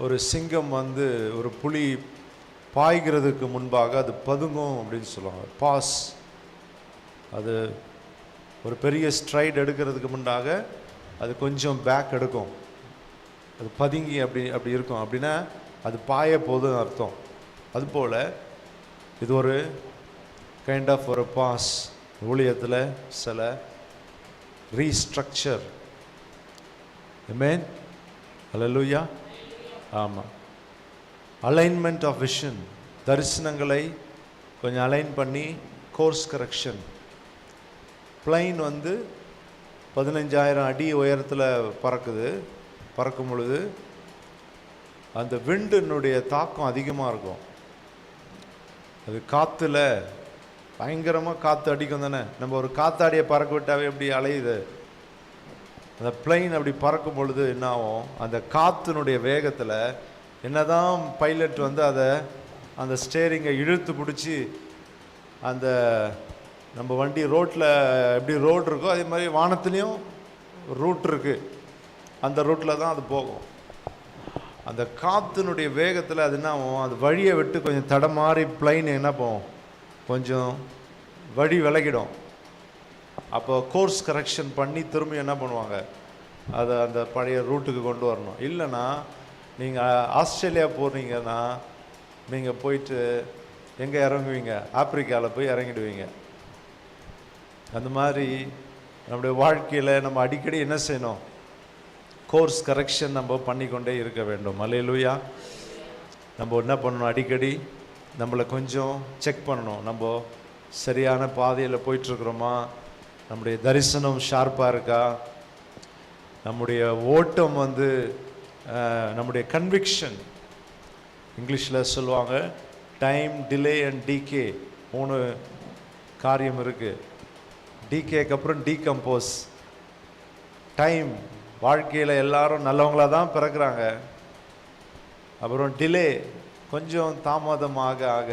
ஒரு சிங்கம் வந்து ஒரு புலி பாய்கிறதுக்கு முன்பாக அது பதுங்கும் அப்படின்னு சொல்லுவாங்க. பாஸ், அது ஒரு பெரிய ஸ்ட்ரைட் எடுக்கிறதுக்கு முன்னாக அது கொஞ்சம் பேக் எடுக்கும், அது பதுங்கி அப்படி இருக்கும். அப்படின்னா அது பாய போதுன்னு அர்த்தம். அதுபோல் இது ஒரு கைண்ட் ஆஃப் ஒரு பாஸ். ஊழியத்தில் சில ரீஸ்ட்ரக்சர். ஆமென், ஹல்லேலூயா. ஆமாம், அலைன்மெண்ட் ஆஃப் விஷன், தரிசனங்களை கொஞ்சம் அலைன் பண்ணி கோர்ஸ் கரெக்ஷன். பிளைன் வந்து 15,000 அடி உயரத்தில் பறக்கும் பொழுது அந்த விண்டினுடைய தாக்கம் அதிகமாக இருக்கும். அது காற்றுல பயங்கரமாக காற்று அடிக்கும் தானே. நம்ம ஒரு காத்தாடியை பறக்க விட்டாவே எப்படி அலையுது. அந்த பிளைன் அப்படி பறக்கும் பொழுது என்ன ஆகும், அந்த காற்றினுடைய வேகத்தில் என்னதான் பைலட் வந்து அந்த ஸ்டேரிங்கை இழுத்து பிடிச்சி அந்த நம்ம வண்டி ரோட்டில் எப்படி ரோடு இருக்கோ அதே மாதிரி வானத்துலேயும் ரூட் இருக்குது, அந்த ரூட்டில் தான் அது போகும். அந்த காற்றினுடைய வேகத்தில் அது என்ன ஆகும், அது வழியை விட்டு கொஞ்சம் தடமாறி பிளைன் என்ன போகும், கொஞ்சம் வழி விலகிடும். அப்போ கோர்ஸ் கரெக்ஷன் பண்ணி திரும்பி என்ன பண்ணுவாங்க, அதை அந்த பழைய ரூட்டுக்கு கொண்டு வரணும். இல்லைன்னா நீங்கள் ஆஸ்திரேலியா போகிறீங்கன்னா நீங்கள் போயிட்டு எங்கே இறங்குவீங்க, ஆப்பிரிக்காவில் போய் இறங்கிடுவீங்க. அந்த மாதிரி நம்முடைய வாழ்க்கையில் நம்ம அடிக்கடி என்ன செய்யணும், கோர்ஸ் கரெக்ஷன் நம்ம பண்ணிக்கொண்டே இருக்க வேண்டும். அல்லேலூயா. நம்ம என்ன பண்ணணும், அடிக்கடி நம்மளை கொஞ்சம் செக் பண்ணணும். நம்ம சரியான பாதையில் போயிட்டுருக்குறோமா, நம்முடைய தரிசனம் ஷார்ப்பாக இருக்கா, நம்முடைய ஓட்டம் வந்து நம்முடைய கன்விக்ஷன். இங்கிலீஷில் சொல்லுவாங்க டைம், டிலே அண்ட் டிகே. 3 காரியம் இருக்குது. டிகேக்கு அப்புறம் டீகம்போஸ். டைம், வாழ்க்கையில் எல்லாரும் நல்லவங்களாக தான் பிறக்கிறாங்க. அப்புறம் டிலே, கொஞ்சம் தாமதமாக ஆக.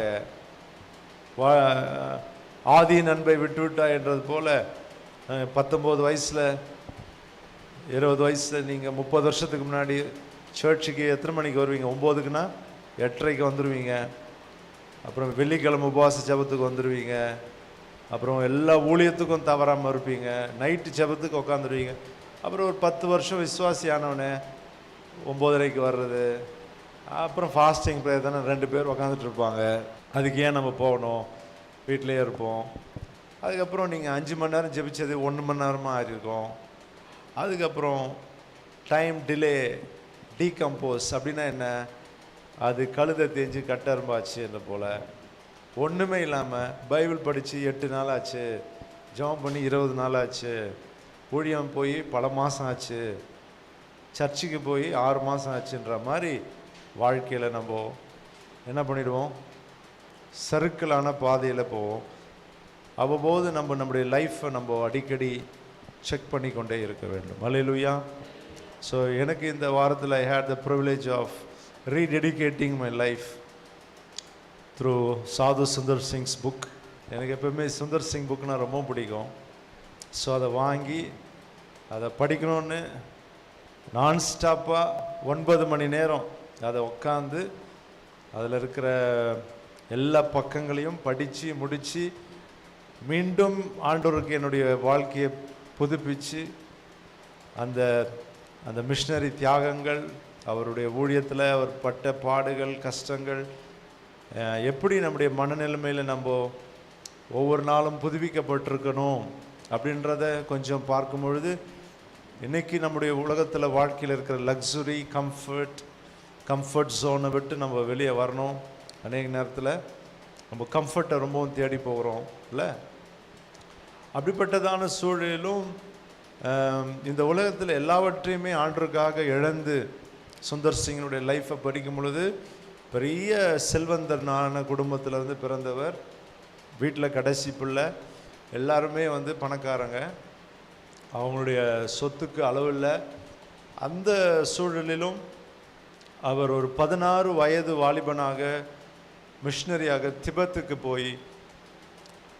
ஆதி நண்பை விட்டுவிட்டா என்றது போல் 19 வயசில் 20 வயசில் நீங்கள் 30 வருஷத்துக்கு முன்னாடி சர்ச்சுக்கு எத்தனை மணிக்கு வருவீங்க, 9க்குன்னா 8:30க்கு வந்துடுவீங்க. அப்புறம் வெள்ளிக்கிழமை உபவாச ஜபத்துக்கு வந்துடுவீங்க. அப்புறம் எல்லா ஊழியத்துக்கும் தவறாமல் இருப்பீங்க. நைட்டு ஜபத்துக்கு உட்காந்துருவீங்க. அப்புறம் ஒரு 10 வருஷம் விசுவாசி ஆனவனே 9:30க்கு வர்றது. அப்புறம் ஃபாஸ்டிங் ப்ரேயர் தானே 2 பேர் உக்காந்துட்டு இருப்பாங்க. அதுக்கு ஏன் நம்ம போகணும், வீட்டிலே இருப்போம். அதுக்கப்புறம் நீங்கள் 5 மணி நேரம் ஜெபிச்சது 1 மணி நேரமாக ஆகிருக்கும். அதுக்கப்புறம் டைம், டிலே, டீகம்போஸ். அப்படின்னா என்ன, அது கழுதை தேஞ்சு கட்டரும்பாச்சு. என்ன போல் ஒன்றுமே இல்லாமல் பைபிள் படித்து 8 நாள் ஆச்சு, ஜெபம் பண்ணி 20 நாள் ஆச்சு, ஊழியம் போய் பல மாதம் ஆச்சு, சர்ச்சுக்கு போய் 6 மாதம் ஆச்சுன்ற மாதிரி வாழ்க்கையில் நம்ம என்ன பண்ணிடுவோம், சர்க்கிளான பாதையில் போவோம். அவ்வப்போது நம்முடைய லைஃப்பை நம்ம அடிக்கடி செக் பண்ணி கொண்டே இருக்க வேண்டும். அல்லேலூயா. ஸோ எனக்கு இந்த வாரத்தில் I hate the privilege of rededicating my life through Sadhu Sundar Singh book. எனக்கு எப்போவுமே சுந்தர் சிங் புக்னால் ரொம்ப பிடிக்கும். ஸோ அதை வாங்கி அதை படிக்கணும்னு நான்ஸ்டாப்பாக 9 மணி நேரம் அதை உட்காந்து அதில் இருக்கிற எல்லா பக்கங்களையும் படித்து முடித்து மீண்டும் ஆண்டவருக்கு என்னுடைய வாழ்க்கையை புதுப்பித்து அந்த மிஷனரி தியாகங்கள், அவருடைய ஊழியத்தில் அவர் பட்ட பாடுகள், கஷ்டங்கள், எப்படி நம்முடைய மனநிலைமையில் நம்ம ஒவ்வொரு நாளும் புதுப்பிக்கப்பட்டிருக்கணும் அப்படின்றத கொஞ்சம் பார்க்கும் பொழுது, இன்றைக்கி நம்முடைய உலகத்தில் வாழ்க்கையில் இருக்கிற லக்ஸுரி, கம்ஃபர்ட் ஜோனை விட்டு நம்ம வெளியே வரணும். அநேக நேரத்தில் நம்ம கம்ஃபர்ட்டை ரொம்பவும் தேடி போகிறோம் இல்லை? அப்படிப்பட்டதான சூழலிலும் இந்த உலகத்தில் எல்லாவற்றையுமே ஆண்டவருக்காக இழந்து சுந்தர் சிங்கினுடைய லைஃப்பை படிக்கும் பொழுது, பெரிய செல்வந்தனான குடும்பத்திலேருந்து பிறந்தவர், வீட்டில் கடைசி பிள்ளை, எல்லாருமே வந்து பணக்காரங்க, அவங்களுடைய சொத்துக்கு அளவில்லை. அந்த சூழலிலும் அவர் ஒரு 16 வயது வாலிபனாக மிஷனரியாக திபெத்துக்கு போய்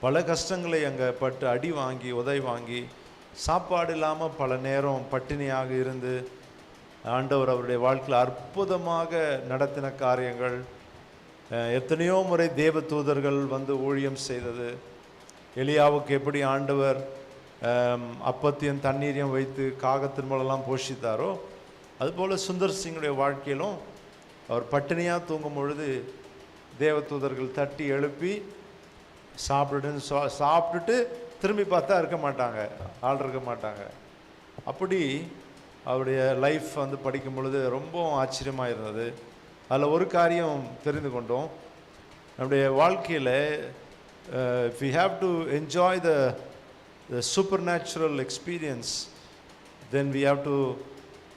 பல கஷ்டங்களை அங்கே பட்டு அடி வாங்கி உதை வாங்கி சாப்பாடு இல்லாமல் பல நேரம் பட்டினியாக இருந்து ஆண்டவர் அவருடைய வாழ்க்கையில் அற்புதமாக நடத்தின காரியங்கள், எத்தனையோ முறை தேவ தூதர்கள் வந்து ஊழியம் செய்தது, எலியாவுக்கு எப்படி ஆண்டவர் அப்பத்தையும் தண்ணீரையும் வைத்து காகத்தின் மூலம்லாம் போஷித்தாரோ, அதுபோல் சுந்தர் சிங்குடைய வாழ்க்கையிலும் அவர் பட்டினியாக தூங்கும் பொழுது தேவ தூதர்கள் தட்டி எழுப்பி சாப்பிட்டுன்னு சாப்பிட்டுட்டு திரும்பி பார்த்தா இருக்க மாட்டாங்க, ஆள் இருக்க மாட்டாங்க. அப்படி அவருடைய லைஃப் வந்து படிக்கும் பொழுது ரொம்ப ஆச்சரியமாக இருந்தது. அதில் ஒரு காரியம் தெரிந்து கொண்டோம், நம்முடைய வாழ்க்கையில் if we have to enjoy the supernatural experience, then we have to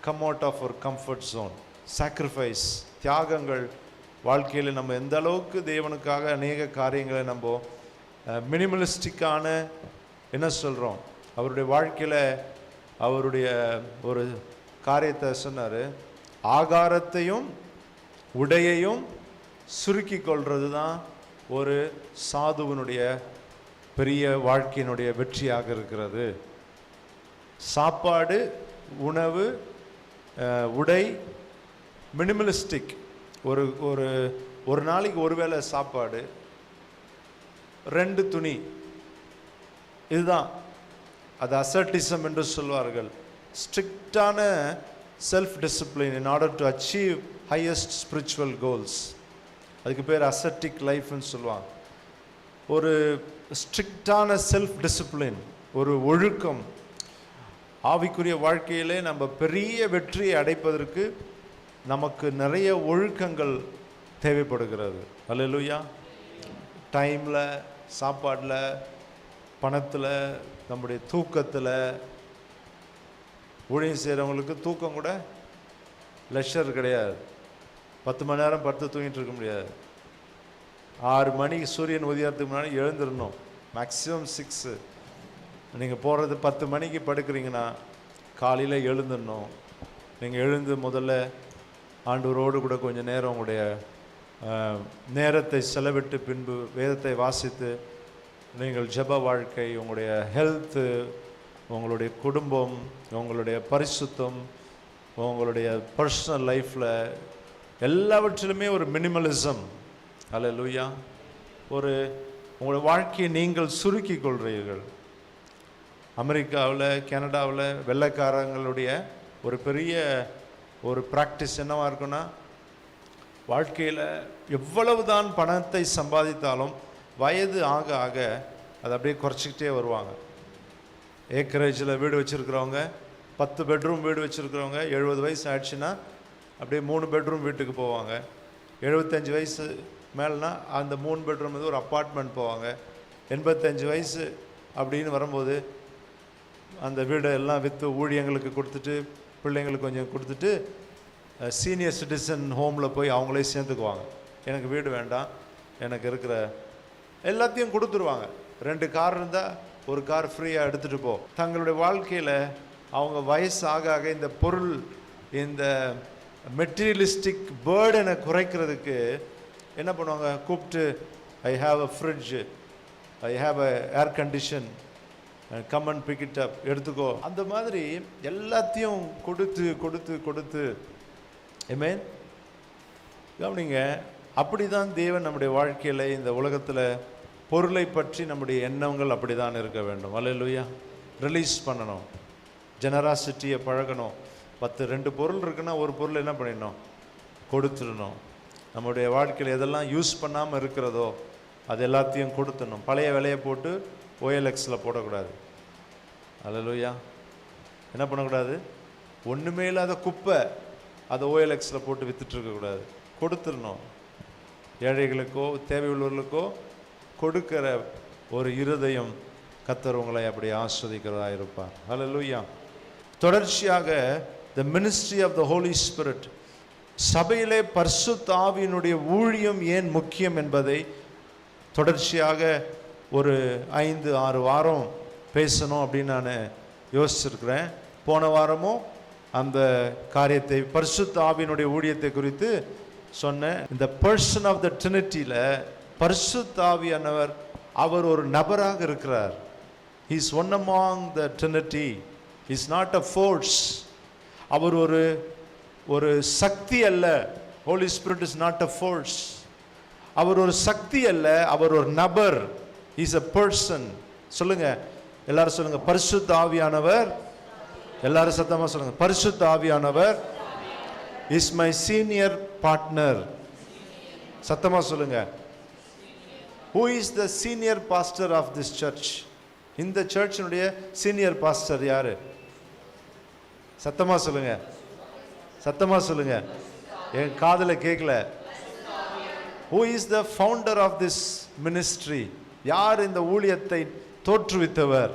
come out of our comfort zone. Sacrifice, தியாகங்கள் வாழ்க்கையில் நம்ம எந்த அளவுக்கு தேவனுக்காக அநேக காரியங்களை நம்ம மினிமலிஸ்டிக்கான என்ன சொல்கிறோம். அவருடைய வாழ்க்கையில் அவருடைய ஒரு காரியத்தை சொன்னார், ஆகாரத்தையும் உடையையும் சுருக்கி கொள்வது தான் ஒரு சாதுவனுடைய பெரிய வாழ்க்கையினுடைய வெற்றியாக இருக்கிறது. சாப்பாடு, உணவு, உடை, மினிமலிஸ்டிக். ஒரு ஒரு ஒரு நாளைக்கு ஒருவேளை சாப்பாடு, 2 துணி, இதுதான். அது அசர்டிசம் என்று சொல்வார்கள். ஸ்ட்ரிக்டான self discipline in order to achieve highest spiritual goals. அதுக்கு பேர் அசட்டிக் லைஃப்னு சொல்லுவாங்க. ஒரு ஸ்ட்ரிக்டான செல்ஃப் டிசிப்ளின், ஒரு ஒழுக்கம். ஆவிக்குரிய வாழ்க்கையிலே நம்ம பெரிய வெற்றியை அடைப்பதற்கு நமக்கு நிறைய ஒழுக்கங்கள் தேவைப்படுகிறது. அல்லேலூயா. டைமில், சாப்பாடில், பணத்தில், நம்முடைய தூக்கத்தில். ஊழியம் செய்கிறவங்களுக்கு தூக்கம் கூட லெஷர் கிடையாது. 10 மணி நேரம் படுத்து தூங்கிட்டு இருக்க முடியாது. 6 மணிக்கு சூரியன் உதயத்துக்கு முன்னாடி எழுந்துடணும். மேக்ஸிமம் 6. நீங்கள் போகிறது 10 மணிக்கு படுக்கிறீங்கன்னா காலையில் எழுந்துடணும். நீங்கள் எழுந்து முதல்ல ஆண்டவரோடு கூட கொஞ்சம் நேரம் உங்களுடைய நேரத்தை செலவிட்டு பின்பு வேதத்தை வாசித்து நீங்கள் ஜெப வாழ்க்கை, உங்களுடைய ஹெல்த்து, உங்களுடைய குடும்பம், உங்களுடைய பரிசுத்தம், உங்களுடைய பர்சனல் லைஃப்பில் எல்லாவற்றிலுமே ஒரு மினிமலிசம். அல்லேலூயா. ஒரு உங்களுடைய வாழ்க்கையை நீங்கள் சுருக்கி கொள்கிறீர்கள். அமெரிக்காவில், கனடாவில் வெள்ளைக்காரங்களுடைய ஒரு பெரிய ஒரு ப்ராக்டிஸ் என்னவாக இருக்குன்னா, வாழ்க்கையில் எவ்வளவு தான் பணத்தை சம்பாதித்தாலும் வயது ஆக ஆக அதை அப்படியே குறைச்சிக்கிட்டே வருவாங்க. ஏக்கரேஜில் வீடு வச்சுருக்கிறவங்க, 10 பெட்ரூம் வீடு வச்சுருக்கிறவங்க 70 வயசு ஆயிடுச்சுன்னா அப்படியே 3 பெட்ரூம் வீட்டுக்கு போவாங்க. 75 வயசு மேலேனா அந்த 3 பெட்ரூம் வந்து ஒரு அப்பார்ட்மெண்ட் போவாங்க. 85 வயசு அப்படின்னு வரும்போது அந்த வீடை எல்லாம் விற்று ஊழியங்களுக்கு கொடுத்துட்டு, பிள்ளைங்களுக்கு கொஞ்சம் கொடுத்துட்டு, சீனியர் சிட்டிசன் ஹோமில் போய் அவங்களே சேர்ந்துக்குவாங்க. எனக்கு வீடு வேண்டாம், எனக்கு இருக்கிற எல்லாத்தையும் கொடுத்துருவாங்க. 2 கார் இருந்தால் 1 கார் ஃப்ரீயாக எடுத்துகிட்டு போ. தங்களுடைய வாழ்க்கையில் அவங்க வயசு ஆக ஆக இந்த பொருள், இந்த மெட்டீரியலிஸ்டிக் பேர்டனை குறைக்கிறதுக்கு என்ன பண்ணுவாங்க, கூப்பிட்டு I have a fridge, I have a air condition, come and pick it up, எடுத்துக்கோ. அந்த மாதிரி எல்லாத்தையும் கொடுத்து கொடுத்து கொடுத்து. ஆமென். கவனிங்க, அப்படி தான் தேவன் நம்முடைய வாழ்க்கையில், இந்த உலகத்தில் பொருளை பற்றி நம்முடைய எண்ணங்கள் அப்படி தான் இருக்க வேண்டும். அல்லேலூயா. ரிலீஸ் பண்ணணும், ஜெனராசிட்டியை பழகணும். 2 பொருள் இருக்குன்னா ஒரு பொருள் என்ன பண்ணிடணும், கொடுத்துடணும். நம்முடைய வாழ்க்கையில் எதெல்லாம் யூஸ் பண்ணாமல் இருக்கிறதோ அது எல்லாத்தையும் கொடுத்துடணும். பழைய விலையை போட்டு OLXில் போடக்கூடாது. அல்லேலூயா. என்ன பண்ணக்கூடாது, ஒன்றுமே இல்லாத குப்பை அதை OLXில் போட்டு விற்றுட்ருக்கக்கூடாது. கொடுத்துடணும். ஏழைகளுக்கோ தேவையுள்ளவர்களுக்கோ கொடுக்கிற ஒரு இருதயம் கர்த்தர் உங்களை அப்படி ஆஸ்வதிக்கிறதா இருப்பார். அல்லேலூயா. தொடர்ச்சியாக the ministry of the Holy Spirit, சபையிலே பரிசுத்த ஆவியினுடைய ஊழியம் ஏன் முக்கியம் என்பதை தொடர்ச்சியாக ஒரு 5-6 வாரம் பேசணும் அப்படின்னு நான் யோசிச்சிருக்கிறேன். போன வாரமும் அந்த காரியத்தை, பரிசுத்த ஆவியினுடைய ஊழியத்தை குறித்து சொன்னேன். இந்த பர்சன் ஆஃப் த ட்ரினிட்டியில் பரிசுத்த ஆவியானவர் அவர் ஒரு நபராக இருக்கிறார். He is one among the Trinity. He is not a force. அவர் ஒரு ஒரு சக்தி அல்ல. Holy Spirit is not a force. அவர் ஒரு சக்தி அல்ல, அவர் ஒரு நபர். He is a person. சொல்லுங்க எல்லாரும் சொல்லுங்க, பரிசுத்த ஆவியானவர். எல்லாரும் சத்தமா சொல்லுங்க, பரிசுத்த ஆவியானவர் is my senior partner. சத்தமா சொல்லுங்க. Who is the senior pastor of this church? இந்த சர்ச்சினுடைய சீனியர் பாஸ்டர் யாரு? சத்தமா சொல்லுங்க, சத்தமா சொல்லுங்க, என் காதுல கேட்கல. Who is the founder of this ministry? யார் இந்த ஊழியத்தை தோற்றுவித்தவர்?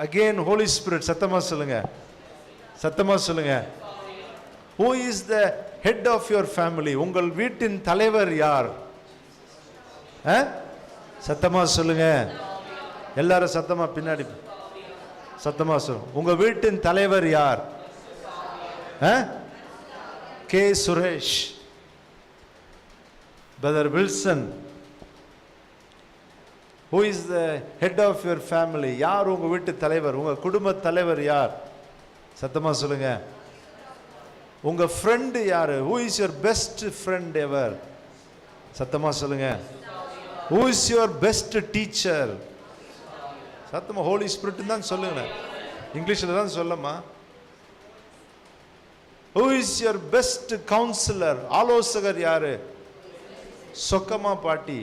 Again Holy Spirit. சத்தமா சொல்லுங்க, சத்தமா சொல்லுங்க. Who is the head of your family? உங்கள் வீட்டின் தலைவர் யார்? சத்தமா சொல்லுங்க, எல்லாரும் சத்தமா பின்னாடி சத்தமா சொல்லுங்க. உங்க வீட்டின் தலைவர் யார்? K Suresh, brother Wilson. Who is the head of your family? யார் உங்க வீட்டு தலைவர்? உங்க குடும்ப தலைவர் யார்? சத்தமா சொல்லுங்க. உங்க ஃப்ரெண்ட் யாரு? Who is your best friend ever? சத்தமா சொல்லுங்க. Who is your best teacher? சத்தமா ஹோலி ஸ்பிரிட் தான் சொல்லுங்க, இங்கிலீஷ்ல தான் சொல்லமா. Who is your best counselor? ஆலோசகர் யாரு? சொக்கமா பாட்டி.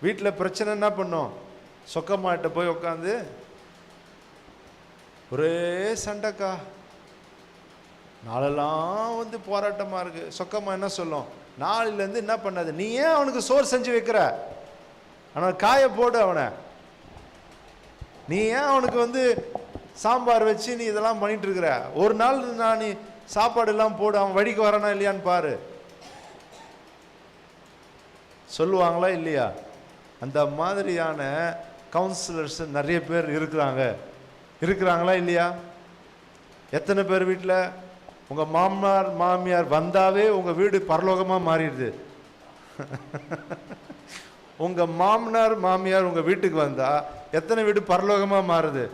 வீட்டில் பிரச்சனை என்ன பண்ணோம்? சொக்கம்மாட்ட போய் உட்காந்து ஒரே சண்டைக்கா, நாளெல்லாம் வந்து போராட்டமா இருக்கு. சொக்கம்மா என்ன சொல்லும்? நாளிலேருந்து என்ன பண்ணாது, நீ ஏன் அவனுக்கு சோறு செஞ்சு வைக்கிற? ஆனால் காய போடு அவனை. நீ ஏன் அவனுக்கு வந்து சாம்பார் வச்சு நீ இதெல்லாம் பண்ணிட்டு இருக்கிற? ஒரு நாள் நான் நீ சாப்பாடு எல்லாம் போடு, அவன் வழிக்கு வரானா இல்லையான்னு பாரு. சொல்லுவாங்களா இல்லையா? அந்த மாதிரியான கவுன்சிலர்ஸ் நிறைய பேர் இருக்கிறாங்களா இல்லையா? எத்தனை பேர் வீட்டில் உங்க மாமனார் மாமியார் வந்தாவே உங்க வீடு பரலோகமா மாறிடுது. உங்க மாமனார் மாமியார் உங்க வீட்டுக்கு வந்தா எத்தனை வீடு பரலோகமா மாறுது?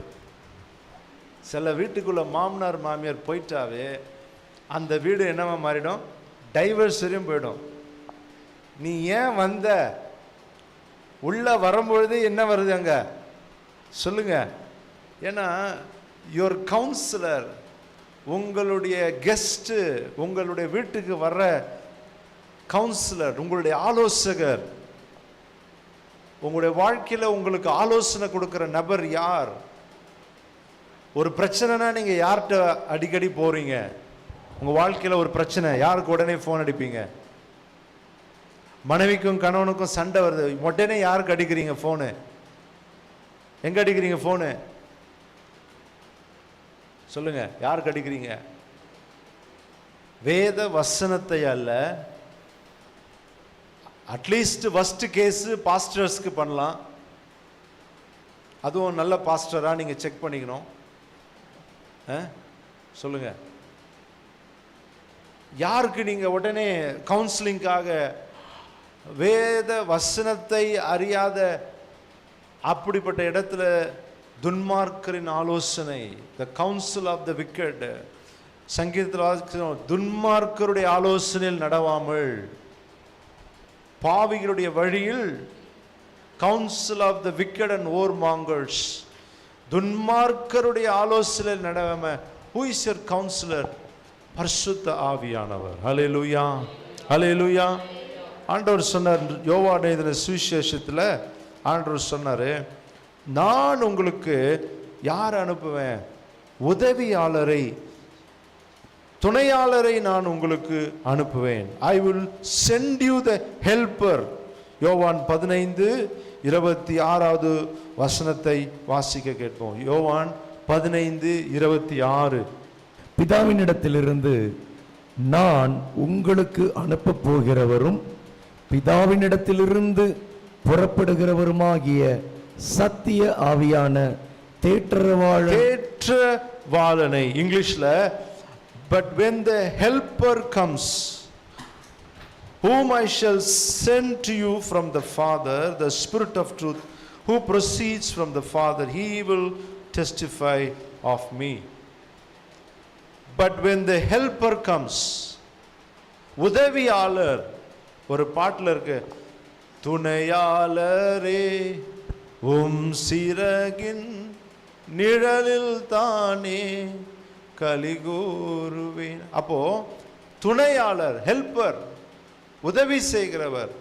சில வீட்டுக்குள்ள மாமனார் மாமியார் போயிட்டாவே அந்த வீடு என்னவா மாறிடும்? டைவர்ஸ் வரையும் போயிடும். நீ ஏன் வந்த? உள்ள வரும்பொழுது என்ன வருது அங்க? சொல்லுங்க. ஏன்னா யுவர் கவுன்சிலர், உங்களுடைய கெஸ்ட், உங்களுடைய வீட்டுக்கு வர்ற கவுன்சிலர், உங்களுடைய ஆலோசகர், உங்களுடைய வாழ்க்கையில உங்களுக்கு ஆலோசனை கொடுக்கிற நபர் யார்? ஒரு பிரச்சனைனா நீங்க யார்கிட்ட அடிக்கடி போறீங்க? உங்க வாழ்க்கையில ஒரு பிரச்சனை, யாருக்கு உடனே போன் அடிப்பீங்க? மனைவிக்கும் கணவனுக்கும் சண்டை வருது, உடனே யாருக்கு அடிக்கிறீங்க போனு? எங்க அடிக்கிறீங்க போனு? சொல்லுங்க, யாருக்கு அடிக்கிறீங்க? வேத வசனத்தை அல்ல. அட்லீஸ்ட் ஃபர்ஸ்ட் கேஸ் பாஸ்டர்ஸ்க்கு பண்ணலாம். அதுவும் நல்ல பாஸ்டரா நீங்க செக் பண்ணிக்கணும். சொல்லுங்க, யாருக்கு நீங்க உடனே கவுன்சிலிங்காக? வேத வசனத்தை அறியாத அப்படிப்பட்ட இடத்துல துன்மார்க்கரின் ஆலோசனை, the counsel of the wicked. சங்கீதத்தில் துன்மார்க்கருடைய ஆலோசனையில் நடவாமல், பாவிகளுடைய வழியில், counsel of the wicked and whoremongers, துன்மார்க்கருடைய ஆலோசனையில் நடவாம. Who is your counsellor? பரிசுத்த ஆவியானவர். ஹல்லேலூயா, ஹல்லேலூயா. ஆண்டவர் சொன்னார், யோவான் எழுதின சுவிசேஷத்தில் ஆண்டவர் சொன்னாரு, நான் உங்களுக்கு யார் அனுப்புவேன்? உதவியாளரை, துணையாளரை நான் உங்களுக்கு அனுப்புவேன். I will send you the helper. யோவான் 15:26 வசனத்தை வாசிக்க கேட்போம். யோவான் 15:26. பிதாவினிடத்திலிருந்து நான் உங்களுக்கு அனுப்ப போகிறவரும் பிதாவினிடத்திலிருந்து புறப்படுகிறவருமாகிய சத்திய ஆவியான தேற்றவாளனை, இங்கிலீஷ்ல, but when the helper comes, whom I shall send to you from the Father, the Spirit of truth, who proceeds from the Father, he will testify of me. But when the helper comes, உதவியாளர், ஒரு பாட்டுல இருக்கு, துணையாளரே சிறகின் நிழலில் தானே கலிகூறுவேன். அப்போ துணையாளர், helper, உதவி செய்கிறவர்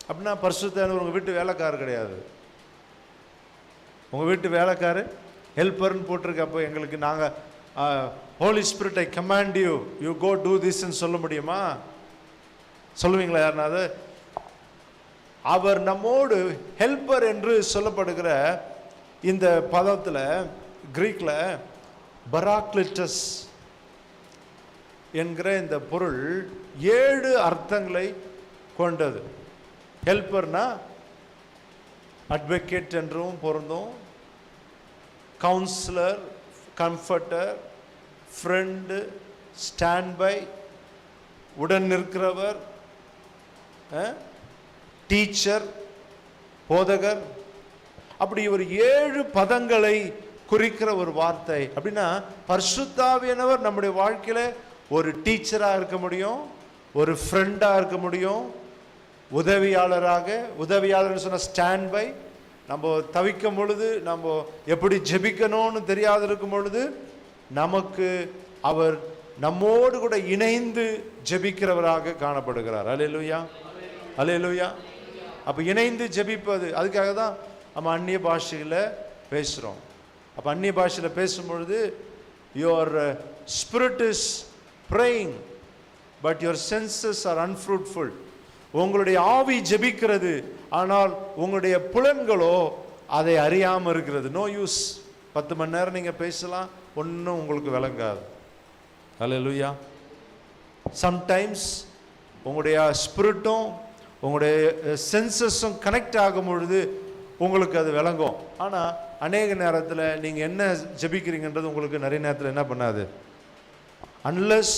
அப்படின்னா பரிசுத்தர் உங்க வீட்டு வேலைக்காரர் கிடையாது. உங்க வீட்டு வேலைக்காரர் ஹெல்ப்பர்னு போட்டிருக்கு. அப்போ எங்களுக்கு நாங்கள் holy spirit I command you, you go to திஸ்ன்னு சொல்ல முடியுமா? சொல்லுவீங்களா யாருனாவது? அவர் நம்மோடு ஹெல்ப்பர் என்று சொல்லப்படுகிற இந்த பதத்தில் கிரீக்ல பராக்லிட்டஸ் என்கிற இந்த பொருள் 7 அர்த்தங்களை கொண்டது. ஹெல்ப்பர்னா அட்வொகேட் என்றும் பொருந்தும், counsellor, comforter, friend, stand by, உடன் நிற்கிறவர், டீச்சர், போதகர், அப்படி ஒரு 7 பதங்களை குறிக்கிற ஒரு வார்த்தை. அப்படின்னா பரிசுத்தாவியானவர் நம்முடைய வாழ்க்கையில ஒரு டீச்சரா இருக்க முடியும், ஒரு ஃப்ரெண்டா இருக்க முடியும், உதவியாளராக, உதவியாளர் சொன்ன ஸ்டாண்ட் பை, நம்ம தவிக்கும் பொழுது, நம்ம எப்படி ஜெபிக்கணும்னு தெரியாது இருக்கும் பொழுது நமக்கு அவர் நம்மோடு கூட இணைந்து ஜெபிக்கிறவராக காணப்படுகிறார். அல்லேலூயா, அல்லேலூயா. அப்ப இணைந்து ஜெபிப்பது, அதுக்காக தான் நம்ம அந்நிய பாஷையில் பேசுறோம். அப்ப அந்நிய பாஷையில் பேசும்பொழுது your spirit is praying but your senses are unfruitful. உங்களுடைய ஆவி ஜெபிக்கிறது, ஆனால் உங்களுடைய புலன்களோ அதை அறியாம இருக்கிறது. No use. 10 மணி நேரம் நீங்க பேசலாம், ஒன்றும் உங்களுக்கு விளங்காது. அல்லேலூயா. சம்டைம்ஸ் உங்களுடைய ஸ்பிரிட்டும் உங்களுடைய சென்சஸும் கனெக்ட் ஆகும் பொழுது உங்களுக்கு அது விளங்கும். ஆனால் அநேக நேரத்தில் நீங்கள் என்ன ஜெபிக்கிறீங்கன்றது உங்களுக்கு நிறைய நேரத்தில் என்ன பண்ணாது, unless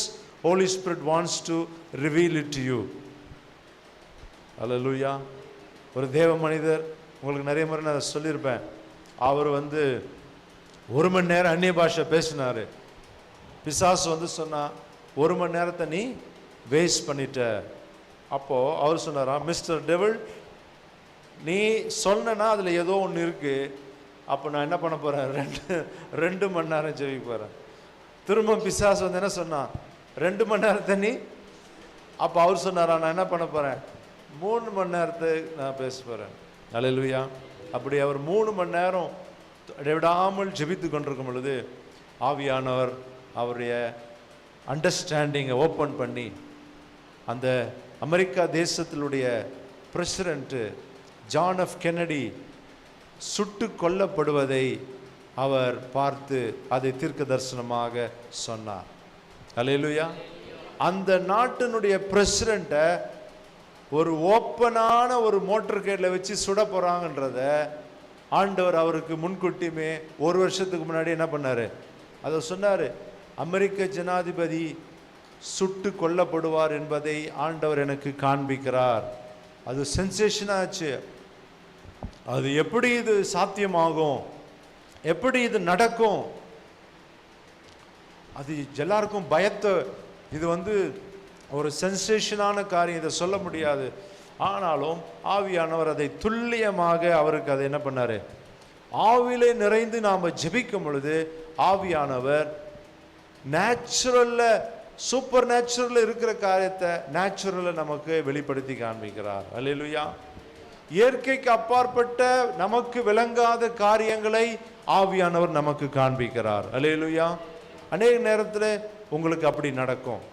Holy Spirit wants to reveal it to you. அல்லேலூயா. ஒரு தேவ மனிதர், உங்களுக்கு நிறைய முறை நான் சொல்லியிருப்பேன், அவர் 1 மணி நேரம் அந்நிய பாஷை பேசினார். பிசாசு சொன்னா 1 மணி நேரத்தை நீ வேஸ்ட் பண்ணிட்ட. அப்போ அவர் சொன்னாரா, மிஸ்டர் டெவில், நீ சொன்னா அதுல ஏதோ ஒன்று இருக்கு, அப்போ நான் என்ன பண்ண போறேன், 2 மணி நேரம் ஜெபிக்க போறேன். திரும்ப பிசாசு என்ன சொன்னான், 2 மணி நேரத்தை நீ, அப்போ அவர் சொன்னாரா, நான் என்ன பண்ண போறேன், 3 மணி நேரத்தை நான் பேச போறேன். அல்லேலூயா. அப்படி அவர் 3 மணி நேரம் விடாமல் ஜெபித்து கொண்டிருக்கும் பொழுது ஆவியானவர் அவருடைய அண்டர்ஸ்டாண்டிங்கை ஓப்பன் பண்ணி அந்த அமெரிக்கா தேசத்தினுடைய பிரசிடென்ட் ஜான் எஃப் கென்னடி சுட்டு கொல்லப்படுவதை அவர் பார்த்து அதை தீர்க்க தரிசனமாக சொன்னார். அல்லேலூயா. அந்த நாட்டினுடைய பிரசிடென்ட்டை ஒரு ஓப்பனான ஒரு மோட்டர் கேட்ல வச்சு சுட போறாங்கன்றத ஆண்டவர் அவருக்கு முன்கூட்டியுமே 1 வருஷத்துக்கு முன்னாடி என்ன பண்ணாரு, அதை சொன்னாரு. அமெரிக்க ஜனாதிபதி சுட்டு கொல்லப்படுவார் என்பதை ஆண்டவர் எனக்கு காண்பிக்கிறார். அது சென்சேஷன் ஆச்சு. அது எப்படி இது சாத்தியமாகும், எப்படி இது நடக்கும், அது எல்லாருக்கும் பயத்தை, இது ஒரு சென்சேஷனான காரியம், இதை சொல்ல முடியாது. ஆனாலும் ஆவியானவர் அதை துல்லியமாக அவருக்கு அதை என்ன பண்ணாரு, ஆவிலே நிறைந்து நாம ஜெபிக்கும் பொழுது ஆவியானவர் நேச்சுரல்ல, சூப்பர் நேச்சுரல்ல இருக்கிற காரியத்தை நேச்சுரல்ல நமக்கு வெளிப்படுத்தி காண்பிக்கிறார். அல்லேலூயா. இயற்கைக்கு அப்பாற்பட்ட நமக்கு விளங்காத காரியங்களை ஆவியானவர் நமக்கு காண்பிக்கிறார். அல்லேலூயா. அநேக நேரத்தில் உங்களுக்கு அப்படி நடக்கும்.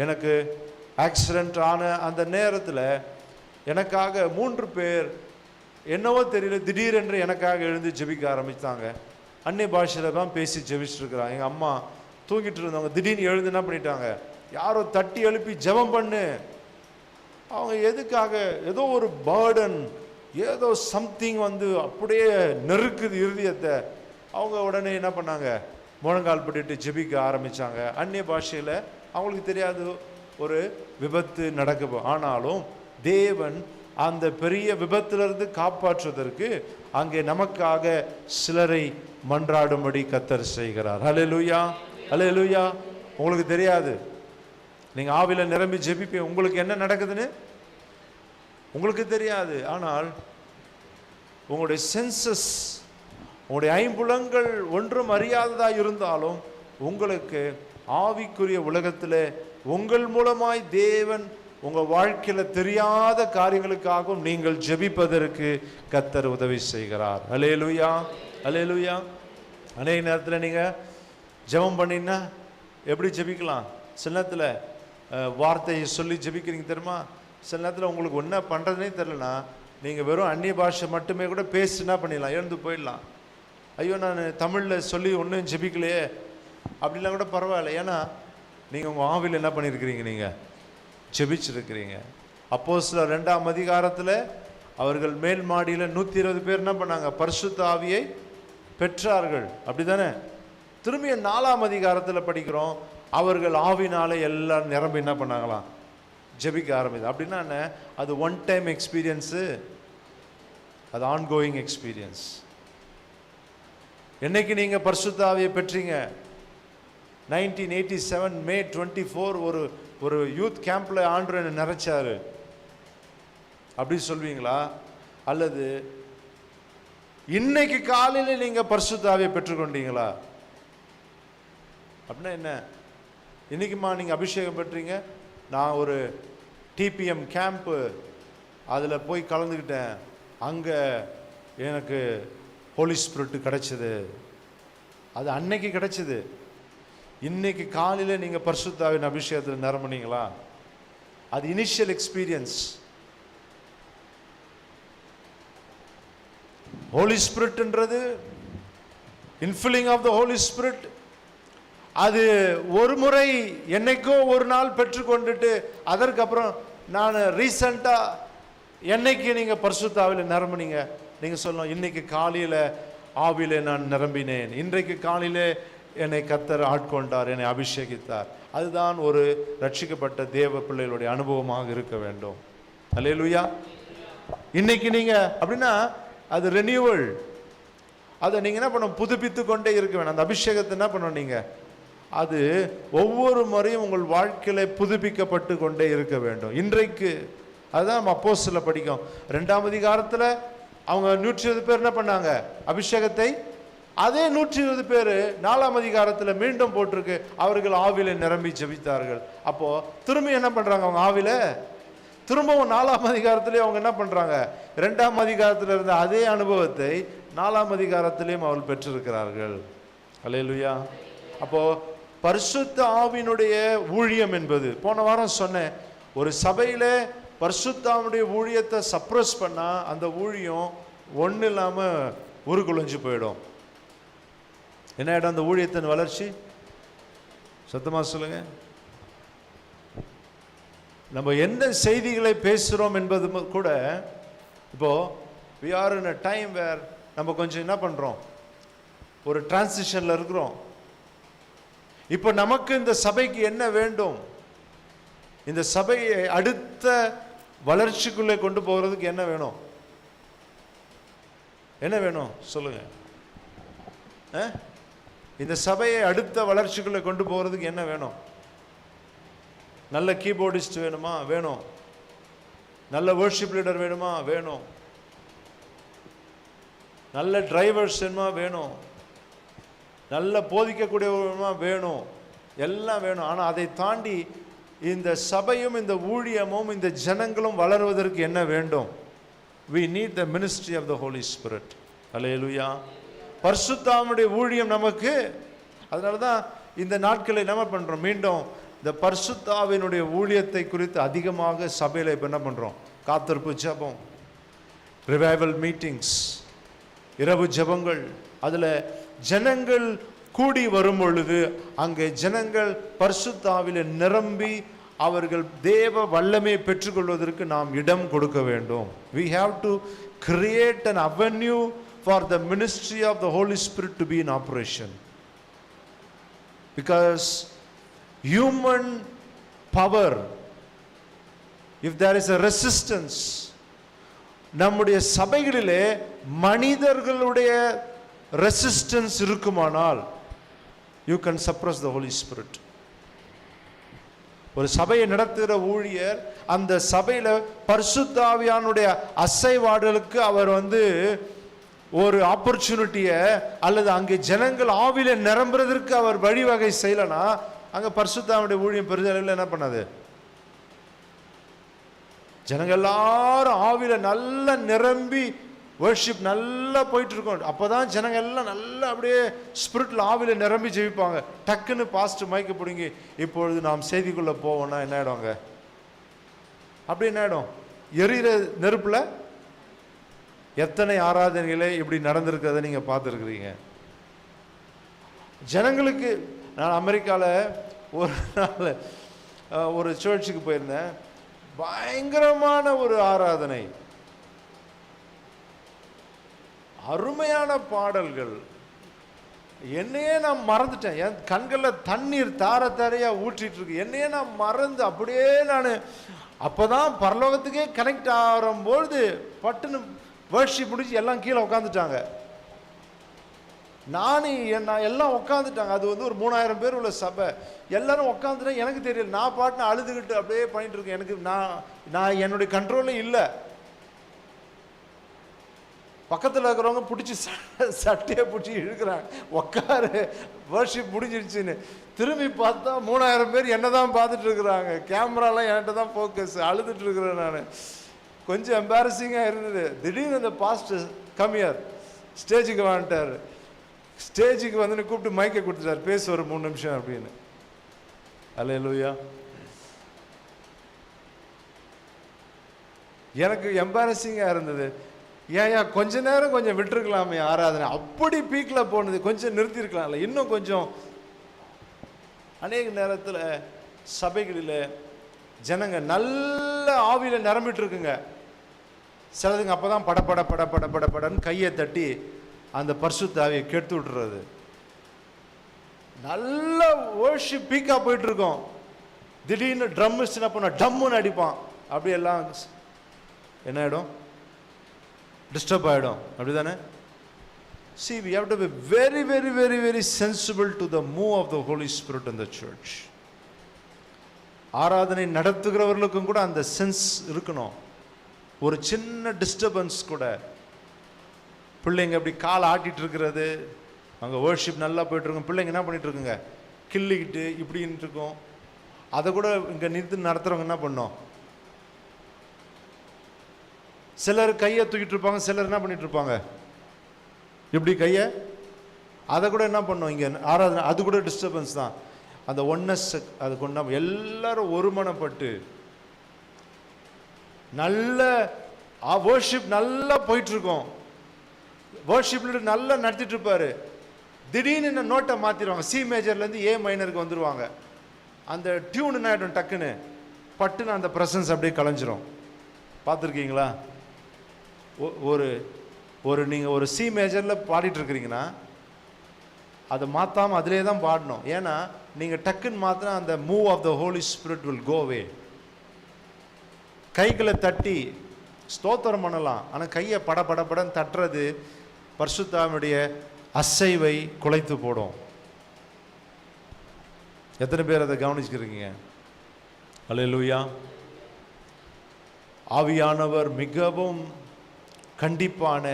எனக்கு ஆக்சிடென்ட் ஆன அந்த நேரத்தில் எனக்காக 3 பேர் என்னவோ தெரியல திடீரென்று எனக்காக எழுந்து ஜெபிக்க ஆரம்பித்தாங்க. அந்நிய பாஷையில தான் பேசி ஜெபிச்சுட்டு இருக்கிறாங்க. எங்கள் அம்மா தூங்கிட்டு இருந்தவங்க திடீர்னு எழுந்து என்ன பண்ணிட்டாங்க, யாரோ தட்டி எழுப்பி ஜெபம் பண்ணு. அவங்க எதுக்காக, ஏதோ ஒரு பர்டன், ஏதோ சம்திங் அப்படியே நெருக்குது இருதயத்தை. அவங்க உடனே என்ன பண்ணாங்க, முழங்கால் போட்டுட்டு ஜெபிக்க ஆரம்பிச்சாங்க அந்நிய பாஷையில். அவங்களுக்கு தெரியாது ஒரு விபத்து நடக்க. ஆனாலும் தேவன் அந்த பெரிய விபத்திலிருந்து காப்பாற்றுவதற்கு அங்கே நமக்காக சிலரை மன்றாடும்படி கர்த்தர் செய்கிறார். ஹல்லேலூயா. அல்லேலூயா. உங்களுக்கு தெரியாது, நீங்க ஆவியில நிரம்பி ஜெபிப்பீங்க, உங்களுக்கு என்ன நடக்குதுன்னு உங்களுக்கு தெரியாது. ஆனால் உங்களுடைய சென்சஸ், உங்களுடைய ஐம்புலங்கள் ஒன்றும் அறியாததா இருந்தாலும் உங்களுக்கு ஆவிக்குரிய உலகத்தில் உங்கள் மூலமாய் தேவன் உங்க வாழ்க்கையில தெரியாத காரியங்களுக்காகவும் நீங்கள் ஜெபிப்பதற்கு கர்த்தர் உதவி செய்கிறார். அல்லேலூயா, அல்லேலூயா. அநேக நேரத்தில் நீங்க ஜெபம் பண்ணினா எப்படி ஜெபிக்கலாம்? சில நேரத்தில் வார்த்தையை சொல்லி ஜெபிக்கிறீங்க தெரியுமா? சில நேரத்தில் உங்களுக்கு என்ன பண்றதுனே தெரியலனா நீங்க வெறும் அந்நிய பாஷை மட்டுமே கூட பேசினா பண்ணிடலாம், எழுந்து போயிடலாம். ஐயோ நான் தமிழில் சொல்லி ஒன்றும் ஜெபிக்கலையே அப்படிலாம் கூட பரவாயில்ல. ஏன்னா நீங்கள் உங்கள் ஆவியில் என்ன பண்ணியிருக்கிறீங்க? நீங்கள் ஜெபிச்சிருக்கிறீங்க. அப்போஸ்தலர் 2ஆம் அதிகாரத்தில் அவர்கள் மேல் மாடியில் 120 பேர் என்ன பண்ணாங்க? பரிசுத்த ஆவியை பெற்றார்கள். அப்படி தானே? திரும்பிய 4ஆம் அதிகாரத்தில் படிக்கிறோம், அவர்கள் ஆவினாலே எல்லாம் நிரம்பி என்ன பண்ணாங்களாம்? ஜெபிக்க ஆரம்பிது. அப்படின்னா என்ன? அது ஒன் டைம் எக்ஸ்பீரியன்ஸு, அது ஆன்கோயிங் எக்ஸ்பீரியன்ஸ். என்னைக்கு நீங்கள் பரிசுத்த ஆவியை பெற்றீங்க? 1987 மே 24 ஒரு யூத் கேம்ப்ல ஆண்டவர் என்ன நிறைச்சாரு அப்படி சொல்வீங்களா? அல்லது இன்னைக்கு காலையில் நீங்க பரிசுத்த ஆவியை பெற்றுக்கொண்டீங்களா? அப்படின்னா என்ன? இன்னைக்குமா நீங்க அபிஷேகம் பெற்றீங்க? நான் ஒரு டிபிஎம் கேம்ப் அதில் போய் கலந்துக்கிட்டேன், அங்கே எனக்கு ஹோலி ஸ்பிரிட் கிடைச்சது. அது அன்னைக்கு கிடைச்சது. இன்னைக்கு காலையில் நீங்கள் பரிசுத்த ஆவியின் அபிஷேகத்தில் நிரம்பினீங்களா? அது இனிஷியல் எக்ஸ்பீரியன்ஸ். ஹோலி ஸ்பிரிட்ன்றது, infilling of the holy spirit, அது ஒரு முறை என்னைக்கோ ஒரு நாள் பெற்றுக்கொண்டுட்டு அதற்கப்புறம் நான் ரீசண்டாக என்னைக்கு நீங்கள் பரிசுத்த ஆவியில் நிரம்பினீங்க? நீங்கள் சொல்லணும், இன்னைக்கு காலையில் ஆவியில் நான் நிரம்பினேன், இன்றைக்கு காலையில் என்னை கர்த்தர் ஆட்கொண்டார், என்னை அபிஷேகித்தார். அதுதான் ஒரு ரட்சிக்கப்பட்ட தேவ பிள்ளைகளுடைய அனுபவமாக இருக்க வேண்டும். அல்லேலூயா. இன்னைக்கு நீங்க அப்படின்னா அது ரெனியூவல். அதை நீங்க என்ன பண்ணணும்? புதுப்பித்து கொண்டே இருக்க வேணும். அந்த அபிஷேகத்தை என்ன பண்ணணும்? நீங்க அது ஒவ்வொரு முறையும் உங்கள் வாழ்க்கையில புதுப்பிக்கப்பட்டு கொண்டே இருக்க வேண்டும். இன்றைக்கு அதுதான் நம்ம அப்போஸ்தலர்ல படிக்கும். 2ஆம் அதிகாரத்துல அவங்க 120 பேர் என்ன பண்ணாங்க? அபிஷேகத்தை. அதே 120 பேர் 4ஆம் அதிகாரத்தில் மீண்டும் போட்டிருக்கு, அவர்கள் ஆவில நிரம்பி ஜெபித்தார்கள். அப்போ திரும்பி என்ன பண்றாங்க? அவங்க ஆவில திரும்பவும் 4ஆம் அதிகாரத்திலே அவங்க என்ன பண்றாங்க? 2ஆம் அதிகாரத்தில் இருந்த அதே அனுபவத்தை 4ஆம் அதிகாரத்திலேயும் அவர்கள் பெற்றிருக்கிறார்கள். அல்லேலூயா. அப்போ பரிசுத்த ஆவியினுடைய ஊழியம் என்பது, போன வாரம் சொன்னேன், ஒரு சபையில பரிசுத்த ஆவியினுடைய ஊழியத்தை சப்ரஸ் பண்ணா அந்த ஊழியம் ஒண்ணு இல்லாம உருக்குலைஞ்சு போயிடும். என்ன ஆயிடும்? அந்த ஊழியத்தின் வளர்ச்சி. சத்தமா சொல்லுங்க. நம்ம எந்த செய்திகளை பேசுறோம் என்பது கூட, இப்போ we are in a time where நம்ம கொஞ்சம் என்ன பண்றோம்? ஒரு டிரான்சிஷன்ல இருக்கிறோம். இப்போ நமக்கு இந்த சபைக்கு என்ன வேண்டும்? இந்த சபையை அடுத்த வளர்ச்சிக்குள்ளே கொண்டு போகிறதுக்கு என்ன வேணும்? என்ன வேணும் சொல்லுங்க. இந்த சபையை அடுத்த வளர்ச்சிக்குள்ளே கொண்டு போகிறதுக்கு என்ன வேணும்? நல்ல கீபோர்டிஸ்ட் வேணுமா? வேணும். நல்ல வர்ஷிப் லீடர் வேணுமா? வேணும். நல்ல டிரைவர்ஸ் வேணுமா? வேணும். நல்ல போதிக்கக்கூடிய வேணுமா? வேணும். எல்லாம் வேணும். ஆனால் அதை தாண்டி இந்த சபையும் இந்த ஊழியமும் இந்த ஜனங்களும் வளருவதற்கு என்ன வேண்டும்? we need the ministry of the Holy Spirit. அல்லேலூயா. பரிசுத்த ஆவியுடைய ஊழியம் நமக்கு. அதனால தான் இந்த நாட்களை என்ன பண்றோம்? மீண்டும் இந்த பரிசுத்த ஆவியினுடைய ஊழியத்தை குறித்து அதிகமாக சபையில் இப்போ என்ன பண்றோம்? காத்திருப்பு ஜெபம், ரிவைவல் மீட்டிங்ஸ், இரவு ஜெபங்கள். அதுல ஜனங்கள் கூடி வரும் பொழுது அங்கே ஜனங்கள் பரிசுத்த ஆவியிலே நிரம்பி அவர்கள் தேவ வல்லமை பெற்றுக்கொள்வதற்கு நாம் இடம் கொடுக்க வேண்டும். we have to create an avenue for the ministry of the Holy Spirit to be in operation, because human power, if there is a resistance, நம்முடைய சபைகளிலே மனிதர்களுடைய ரெசிஸ்டன்ஸ் இருக்குமானால், you can suppress the holy spirit. ஒரு சபையை நடத்துகிற ஊழியர் அந்த சபையில பரிசுத்த ஆவியானுடைய அசைவாடலுக்கு அவர் ஒரு ஆப்பர்ச்சுனிட்டியை அல்லது அங்கே ஜனங்கள் ஆவியில நிரம்புறதற்கு அவர் வழிவகை செய்யலனா அங்க பரிசுத்த ஆவியுடைய ஊழியம் பெருசளவில் என்ன பண்ணாது. ஜனங்க எல்லாரும் ஆவியில நல்லா நிரம்பி வர்ஷிப் நல்லா போயிட்டு இருக்கோம். அப்பதான் ஜனங்க எல்லாம் நல்லா அப்படியே ஸ்பிரிட்ல ஆவில நிரம்பி ஜெபிப்பாங்க. டக்குன்னு பாஸ்ட் மைக்க பிடிங்கி இப்பொழுது நாம் செய்திக்குள்ள போவோம்னா என்ன ஆயிடுவாங்க? அப்படி என்ன ஆயிடும்? எரியிற நெருப்புல எத்தனை ஆராதனைகளே இப்படி நடந்திருக்கிறத நீங்க பார்த்துருக்கிறீங்க. ஜனங்களுக்கு நான் அமெரிக்காவில் ஒரு நாள் ஒரு சர்ச்சுக்கு போயிருந்தேன். பயங்கரமான ஒரு ஆராதனை, அருமையான பாடல்கள். என்னையே நான் மறந்துட்டேன். என் கண்களில் தண்ணீர் தார தாரையா ஊற்றிட்டு இருக்கு. என்னையே நான் மறந்து அப்படியே நான் அப்போதான் பரலோகத்துக்கே கனெக்ட் ஆகும்போது பட்டுன்னு வர்ஷிப் முடிச்சு எல்லாம் கீழே உட்காந்துட்டாங்க. நான் எல்லாம் உட்காந்துட்டாங்க. அது ஒரு 3000 பேர் உள்ள சபை. எல்லாரும் உட்காந்துட்டேன். எனக்கு தெரியல. நான் பாட்டுன்னு அழுதுகிட்டு அப்படியே பண்ணிட்டு இருக்கேன். எனக்கு நான் என்னுடைய கண்ட்ரோலில் இல்லை. பக்கத்தில் இருக்கிறவங்க பிடிச்சி சட்டையை பிடிச்சி இழுக்கிறாங்க, உட்காரு வர்ஷிப் முடிஞ்சிருச்சுன்னு. திரும்பி பார்த்தா 3000 பேர் என்ன தான் பார்த்துட்டு இருக்கிறாங்க. கேமராலாம் என்கிட்ட தான் ஃபோக்கஸ். அழுதுட்டு இருக்கிறேன் நான். கொஞ்சம் எம்பாரசிங்காக இருந்தது. திடீர்னு அந்த பாஸ்டர் கம்மியார் ஸ்டேஜுக்கு வந்துட்டார். ஸ்டேஜுக்கு கூப்பிட்டு மைக்கை கொடுத்துட்டார், பேச ஒரு 3 நிமிஷம் அப்படின்னு. அல்லேலூயா. எனக்கு எம்பாரசிங்காக இருந்தது. ஏன் கொஞ்ச நேரம் கொஞ்சம் விட்டுருக்கலாமே ஆராதனை, அப்படி பீக்கில் போனது. கொஞ்சம் நிறுத்திருக்கலாம்ல, இன்னும் கொஞ்சம். அநேக நேரத்தில் சபைகளில் ஜனங்க நல்ல ஆவியில் நிரம்பிட்டு இருக்குங்க. சிலதுங்க அப்போதான் படப்பட படப்பட படப்படன்னு கையை தட்டி அந்த பரிசுத்த ஆவியை கெடுத்து விட்டுறது. நல்ல வர்ஷிப் பீக்கா போயிட்டு இருக்கோம். திடீர்னு ட்ரம் என்ன பண்ண டம்முன்னு அடிப்பான். அப்படி எல்லாம் என்ன ஆயிடும்? டிஸ்டர்ப் ஆகிடும். அப்படி தானே? See, we have to be very, very, very, very sensible to the move of the Holy Spirit in the church. ஆராதனை நடத்துகிறவர்களுக்கும் கூட அந்த சென்ஸ் இருக்கணும். ஒரு சின்ன டிஸ்டர்பன்ஸ் கூட, பிள்ளைங்க அப்படி கால் ஆட்டிட்டு இருக்கிறது, அங்கே வர்ஷிப் நல்லா போயிட்டு இருக்கும், பிள்ளைங்க என்ன பண்ணிட்டு இருக்குங்க, கிள்ளிக்கிட்டு இப்படின்னு இருக்கும். அதை கூட இங்கே நிறுத்தி நடத்துகிறவங்க என்ன பண்ணோம்? சிலர் கையை தூக்கிட்டு இருப்பாங்க, சிலர் என்ன பண்ணிட்டு இருப்பாங்க இப்படி கையை. அதை கூட என்ன பண்ணோம் இங்கே ஆராதனை, அது கூட டிஸ்டர்பன்ஸ் தான். அந்த ஒன்னஸ் அது கொண்டா எல்லாரும் ஒருமனப்பட்டு நல்ல வர்ஷிப் நல்லா போயிட்டு இருக்கோம். வர்ஷிப் நல்லா நடத்திட்டு இருப்பாரு. திடீர்னு நோட்டை மாத்திடுவாங்க. சி மேஜர்லேருந்து ஏ மைனருக்கு வந்துடுவாங்க. அந்த டியூன் என்ன ஆகிடும், டக்குன்னு பட்டுன்னு அந்த ப்ரெசன்ஸ் அப்படியே கலைஞ்சிரும். பார்த்துருக்கீங்களா? ஒரு நீங்கள் ஒரு சி மேஜரில் பாடிட்டு இருக்கிறீங்கன்னா அதை மாற்றாமல் அதிலே தான் பாடணும். ஏன்னா நீங்கள் டக்குன்னு மாற்றினா அந்த move of the holy spirit will go away. கைகளை தட்டி ஸ்தோத்திரம் பண்ணலாம், ஆனால் கையை படபடன்னு தட்டுறது பரிசுத்தாவினுடைய அசைவை குலைத்து போடும். எத்தனை பேர் அதை கவனிச்சுக்கிறீங்க? அல்லேலூயா. ஆவியானவர் மிகவும் கண்டிப்பான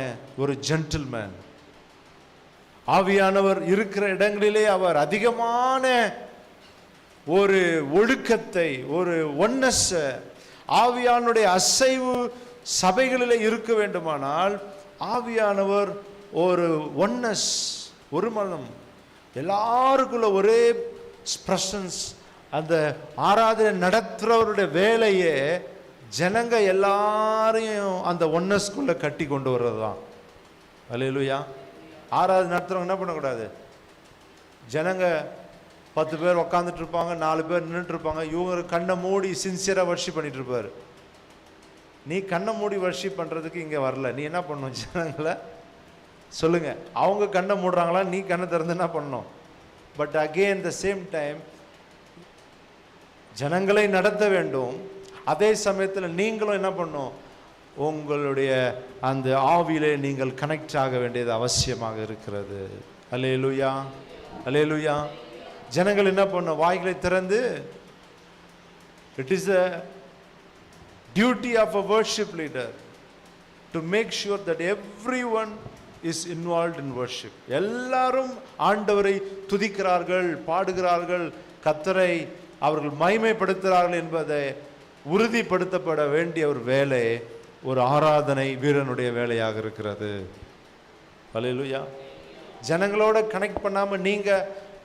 ஒரு ஜென்டில்மேன். ஆவியானவர் இருக்கிற இடங்களிலே அவர் அதிகமான ஒரு ஒழுக்கத்தை, ஒரு ஒன்னஸ், ஆவியானுடைய அசைவு சபைகளிலே இருக்க வேண்டுமானால் ஆவியானவர் ஒரு ஒன்னஸ், ஒரு மனம், எல்லாருக்குள்ள ஒரே பிரசன்ஸ். அந்த ஆராதனை நடத்துறவருடைய வேலையே ஜனங்க எல்லாரையும் அந்த ஒன்னஸ்குள்ள கட்டி கொண்டு வர்றது தான். அல்லேலூயா. ஆராதனை நடத்துறவங்க என்ன பண்ணக்கூடாது, ஜனங்க 10 பேர் உக்காந்துட்டு இருப்பாங்க, 4 பேர் நின்றுட்டு இருப்பாங்க, இவங்க கண்ணை மூடி சின்சியராக வர்ஷிப் பண்ணிட்டு இருப்பாரு. நீ கண்ணை மூடி வர்ஷிப் பண்றதுக்கு இங்க வரல. நீ என்ன பண்ணணும்? ஜனங்களை சொல்லுங்க, அவங்க கண்ணை மூடுறாங்களா, நீ கண்ணை திறந்து என்ன பண்ணணும்? But again the same time ஜனங்களை நடத்த வேண்டும். அதே சமயத்தில் நீங்களும் என்ன பண்ணும், உங்களுடைய அந்த ஆவியிலே நீங்கள் கனெக்ட் ஆக வேண்டியது அவசியமாக இருக்கிறது. அல்லேலூயா, அல்லேலூயா. ஜனங்கள் என்ன பண்ண வாய்களை திறந்து, it is a duty of a worship leader to make sure that everyone is involved in worship. எல்லாரும் ஆண்டவரை துதிக்கிறார்கள், பாடுகிறார்கள், கர்த்தரை அவர்கள் மகிமைப்படுத்துகிறார்கள் என்பதை உறுதிப்படுத்தப்பட வேண்டிய ஒரு வேலை ஒரு ஆராதனை வீரனுடைய வேலையாக இருக்கிறது. ஹல்லேலூயா. ஜனங்களோட கனெக்ட் பண்ணாம நீங்க,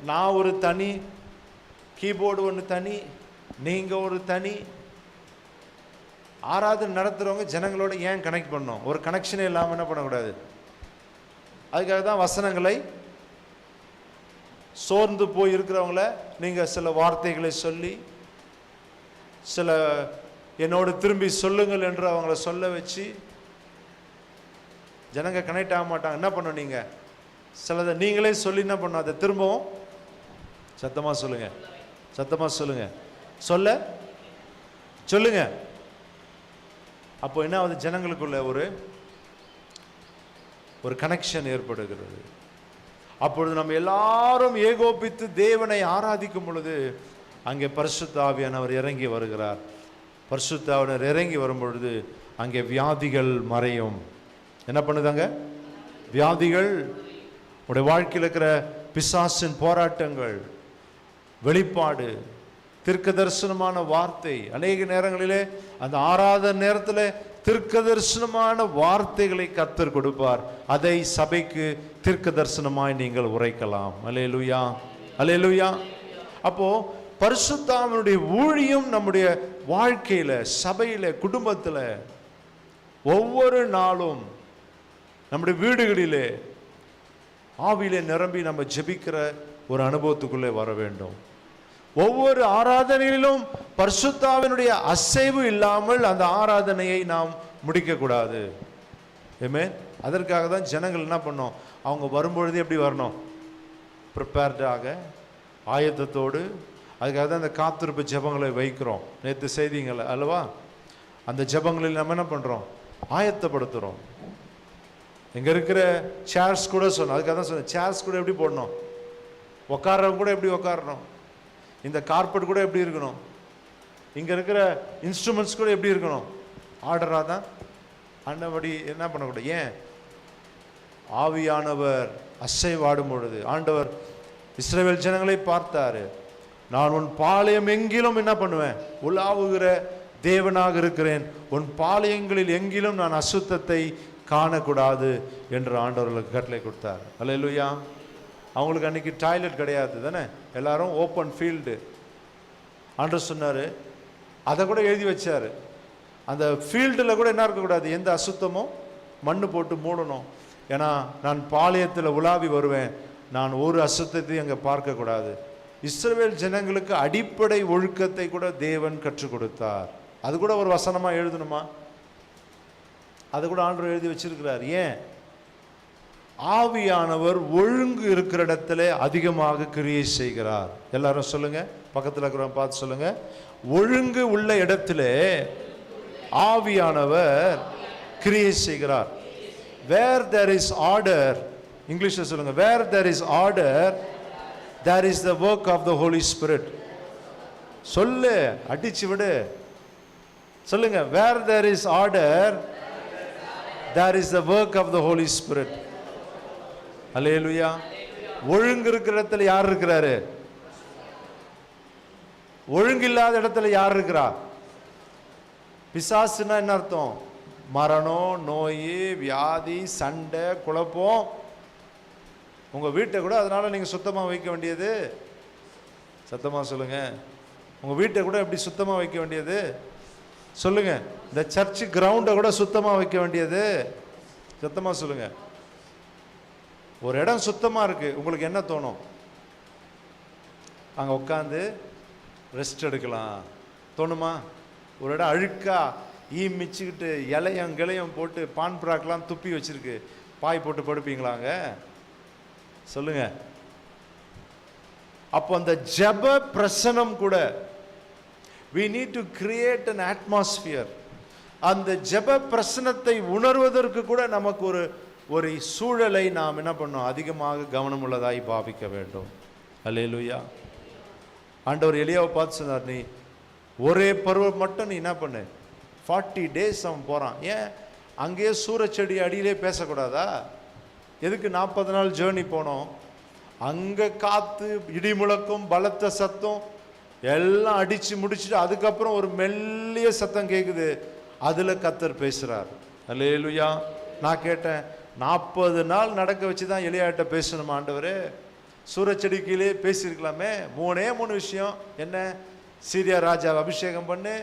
நான் ஒரு தனி, கீபோர்டு ஒன்று தனி, நீங்க ஒரு தனி, ஆராதனை நடத்துறவங்க ஜனங்களோட ஏன் கனெக்ட் பண்ணோம்? ஒரு கனெக்ஷனே இல்லாமல் என்ன பண்ணக்கூடாது. அதுக்காக தான் வசனங்களை சோர்ந்து போய் இருக்கிறவங்கள நீங்க சில வார்த்தைகளை சொல்லி, சில என்னோட திரும்பி சொல்லுங்கள் என்று அவங்கள சொல்ல வச்சு, ஜனங்க கனெக்ட் ஆக மாட்டாங்க. என்ன பண்ணணும்? நீங்க சிலதை நீங்களே சொல்லி என்ன பண்ணணும்? அதை திரும்பவும் சத்தமா சொல்லுங்க, சத்தமா சொல்லுங்க, சொல்லுங்க. அப்போ என்ன ஆகுது? ஜனங்களுக்குள்ள ஒரு கனெக்ஷன் ஏற்படுகிறது. அப்பொழுது நம்ம எல்லாரும் ஏகோபித்து தேவனை ஆராதிக்கும் பொழுது அங்கே பரிசுத்த ஆவியானவர் இறங்கி வருகிறார். பரிசுத்த ஆவியானவர் இறங்கி வரும் பொழுது அங்கே வியாதிகள் மறையும். என்ன பண்ணுதாங்க? வியாதிகள், உடைய வாழ்க்கையில் இருக்கிற பிசாசின் போராட்டங்கள், வெளிப்பாடு, தீர்க்க தரிசனமான வார்த்தை. அநேக நேரங்களிலே அந்த ஆராதனை நேரத்தில் தீர்க்க தரிசனமான வார்த்தைகளை கர்த்தர் கொடுப்பார். அதை சபைக்கு தீர்க்க தரிசனமாய் நீங்கள் உரைக்கலாம். அல்லேலூயா, அல்லேலூயா. அப்போ பரிசுத்த ஆவியினுடைய ஊழியம் நம்முடைய வாழ்க்கையில, சபையில, குடும்பத்துல ஒவ்வொரு நாளும் நம்முடைய வீடுகளிலே ஆவியிலே நிரம்பி நம்ம ஜெபிக்கிற ஒரு அனுபவத்துக்குள்ளே வர வேண்டும். ஒவ்வொரு ஆராதனையிலும் பரிசுத்த ஆவியினுடைய அசைவு இல்லாமல் அந்த ஆராதனையை நாம் முடிக்க கூடாது. ஆமென். அதற்காக தான் ஜனங்கள் என்ன பண்ணோம்? அவங்க வரும்பொழுது எப்படி வரணும்? ப்ரிப்பேர்டாக, ஆயத்தத்தோடு. அதுக்காக தான் அந்த காத்திருப்பு ஜெபங்களை வைக்கிறோம். நேற்று செய்திங்களை அல்லவா? அந்த ஜெபங்களில் நம்ம என்ன பண்றோம்? ஆயத்தப்படுத்துறோம். இங்க இருக்கிற சேர்ஸ் கூட சொன்னோம். அதுக்காக தான் சொன்னேன், சேர்ஸ் கூட எப்படி போடணும், உட்கார்றவங்க கூட எப்படி உட்காரணும், இந்த கார்பெட் கூட எப்படி இருக்கணும், இங்க இருக்கிற இன்ஸ்ட்ருமெண்ட்ஸ் கூட எப்படி இருக்கணும், ஆர்டராக தான். அந்தபடி என்ன பண்ணக்கூடாது. ஏன்? ஆவியானவர் அசைவாடும் பொழுது ஆண்டவர் இஸ்ரவேல் ஜனங்களை பார்த்தாரு. நான் உன் பாளையம் எங்கிலும் என்ன பண்ணுவேன்? உலாவுகிற தேவனாக இருக்கிறேன். உன் பாளையங்களில் எங்கிலும் நான் அசுத்தத்தை காணக்கூடாது என்று ஆண்டவர்களுக்கு கட்டளை கொடுத்தார். அல்லேலூயா. அவங்களுக்கு அன்னைக்கு டாய்லெட் கிடையாது தானே, எல்லாரும் ஓப்பன் ஃபீல்டு. ஆண்டவர் சொன்னார், அதை கூட எழுதி வச்சார். அந்த ஃபீல்டில் கூட என்ன இருக்கக்கூடாது? எந்த அசுத்தமும் மண்ணு போட்டு மூடணும். ஏன்னா நான் பாளையத்தில் உலாவி வருவேன், நான் ஒரு அசுத்தத்தையும் அங்கே பார்க்கக்கூடாது. இஸ்ரவேல் ஜனங்களுக்கு அடிப்படை ஒழுக்கத்தை கூட தேவன் கற்றுக் கொடுத்தார். அது கூட ஒரு வசனமாக எழுதணுமா? அது கூட ஆண்டவர் எழுதி வச்சிருக்கிறார். ஏன்? ஆவியானவர் ஒழுங்கு இருக்கிற இடத்துல அதிகமாக கிரியை செய்கிறார். எல்லாரும் சொல்லுங்க, பக்கத்தில் இருக்கிறவங்க பார்த்து சொல்லுங்க, ஒழுங்கு உள்ள இடத்துல ஆவியானவர் கிரியை செய்கிறார். Where there is order, இங்கிலீஷ்ல சொல்லுங்க, where there is order, there is the work of the Holy Spirit. சொல்லு, அடிச்சு விடு, சொல்லுங்க, where there is order, there is the work of the Holy Spirit. அல்லேலூயா. ஒழுங்கு இருக்கிற இடத்துல யார் இருக்கிறாரு? ஒழுங்கு இல்லாத இடத்துல யார் இருக்கிறா? பிசாசுனா என்ன அர்த்தம்? மரணம், நோய், வியாதி, சண்டை, குழப்பம். உங்க வீட்டை கூட அதனால நீங்க சுத்தமா வைக்க வேண்டியது. சத்தமா சொல்லுங்க, உங்க வீட்டை கூட எப்படி சுத்தமா வைக்க வேண்டியது? சொல்லுங்க, இந்த சர்ச் கிரவுண்டை கூட சுத்தமா வைக்க வேண்டியது. சத்தமா சொல்லுங்க. ஒரு இடம் சுத்தமா இருக்கு, உங்களுக்கு என்ன தோணும்? அங்க உட்காந்து ரெஸ்ட் எடுக்கலாம் தோணுமா? ஒரு இடம் அழுக்கா ஈ மிச்சுக்கிட்டு இலையம் கிளையம் போட்டு பான் பிராக்லாம் துப்பி வச்சிருக்கு, பாய் போட்டு படுப்பீங்களாங்க? சொல்லுங்க. அப்போ அந்த ஜெப பிரசனம் கூட, we need to create an atmosphere. அந்த ஜெப பிரசனத்தை உணர்வதற்கு கூட நமக்கு ஒரு சூழலை நாம் என்ன பண்ணோம்? அதிகமாக கவனம் உள்ளதாய் பாவிக்க வேண்டும். அல்லேலூயா. ஆண்டவர் எலியாவை பார்த்து சொன்னார், நீ ஒரே பருவம் மட்டும் நீ என்ன பண்ணு, 40 days அவன் போகிறான். ஏன் அங்கேயே சூரச்செடி அடியிலே பேசக்கூடாதா? எதுக்கு 40 நாள் ஜேர்னி போனோம்? அங்கே காற்று, இடி முழக்கம், பலத்த சத்தம் எல்லாம் அடித்து முடிச்சுட்டு அதுக்கப்புறம் ஒரு மெல்லிய சத்தம் கேட்குது. அதில் கர்த்தர் பேசுகிறார். அல்லேலூயா. நான் கேட்டேன், 40 நாள் நடக்க வச்சு தான் எலியாட்ட பேசணுமா ஆண்டவரே? சூரச்செடி கீழே பேசியிருக்கலாமே. 3 விஷயம். என்ன? சீரியா ராஜாவை அபிஷேகம் பண்ணு,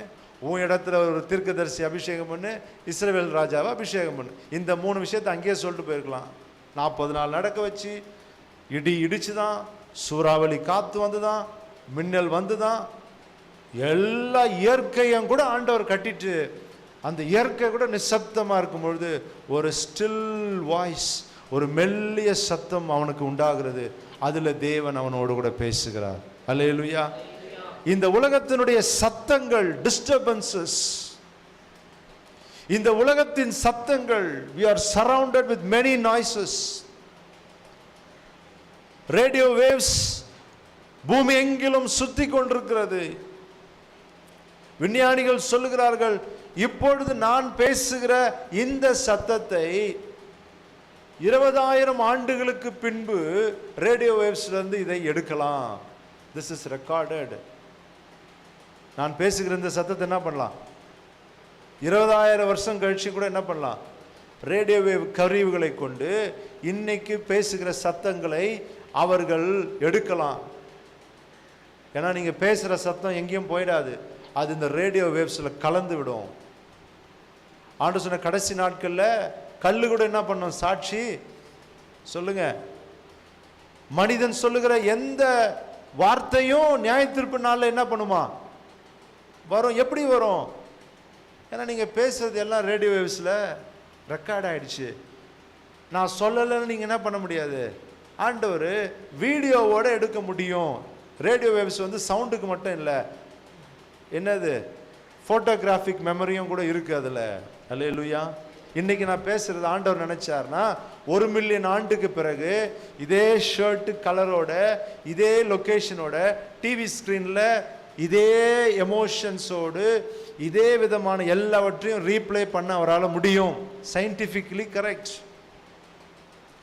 உன் இடத்துல ஒரு தீர்க்கதரிசி அபிஷேகம் பண்ணு, இஸ்ரவேல் ராஜாவை அபிஷேகம் பண்ணு. இந்த 3 விஷயத்தை அங்கேயே சொல்லிட்டு போயிருக்கலாம். 40 நாள் நடக்க வச்சு, இடி இடிச்சு தான், சூறாவளி காற்று வந்து தான், மின்னல் வந்து தான், எல்லா இயற்கையும் கூட ஆண்டவர் கட்டிட்டு, அந்த இயற்கை கூட நிசப்தமாக இருக்கும் பொழுது ஒரு ஸ்டில் வாய்ஸ், ஒரு மெல்லிய சத்தம் அவனுக்கு உண்டாகிறது. அதில் தேவன் அவனோடு கூட பேசுகிறார். அல்லேலூயா. இந்த உலகத்தினுடைய சத்தங்கள், டிஸ்டர்பன்சஸ், இந்த உலகத்தின் சத்தங்கள், we are surrounded with many noises. Radio waves பூமி எங்கிலும் சுத்தி கொண்டிருக்கிறது. விஞ்ஞானிகள் சொல்லுகிறார்கள், இப்பொழுது நான் பேசுகிற இந்த சத்தத்தை 20,000 ஆண்டுகளுக்கு பின்பு ரேடியோ வேவ்ஸ்ல இருந்து இதை எடுக்கலாம். This is recorded. நான் பேசுகிற இந்த சத்தத்தை என்ன பண்ணலாம்? 20,000 வருஷம் கழிச்சு கூட என்ன பண்ணலாம்? ரேடியோ வேவ் கருவிகளை கொண்டு இன்னைக்கு பேசுகிற சத்தங்களை அவர்கள் எடுக்கலாம். ஏன்னா நீங்க பேசுற சத்தம் எங்கேயும் போயிடாது, அது இந்த ரேடியோ வேவ்ஸ்ல கலந்து விடும். ஆண்டு சொன்ன கடைசி நாட்கள்ல கல்லு கூட என்ன பண்ணும்? சாட்சி சொல்லுங்க. மனிதன் சொல்லுகிற எந்த வார்த்தையும் நியாய தீர்ப்பு நாள்ல என்ன பண்ணுமா? வரும். எப்படி வரும்? ஏன்னா நீங்கள் பேசுறது எல்லாம் ரேடியோ வேவ்ஸில் ரெக்கார்ட் ஆகிடுச்சு. நான் சொல்லலைன்னு நீங்கள் என்ன பண்ண முடியாது. ஆண்டவர் வீடியோவோடு எடுக்க முடியும். ரேடியோ வேவ்ஸ் வந்து சவுண்டுக்கு மட்டும் இல்லை, என்னது ஃபோட்டோகிராஃபிக் மெமரியும் கூட இருக்குது அதில். அல்லேலூயா. இன்றைக்கி நான் பேசுகிறது ஆண்டவர் நினச்சார்னா 1 மில்லியன் ஆண்டுக்கு பிறகு இதே ஷர்ட்டு கலரோட, இதே லொக்கேஷனோட, டிவி ஸ்க்ரீனில் இதே எமோஷன்ஸோடு, இதே விதமான எல்லாவற்றையும் ரீப்ளே பண்ண அவரால் முடியும். Scientifically correct.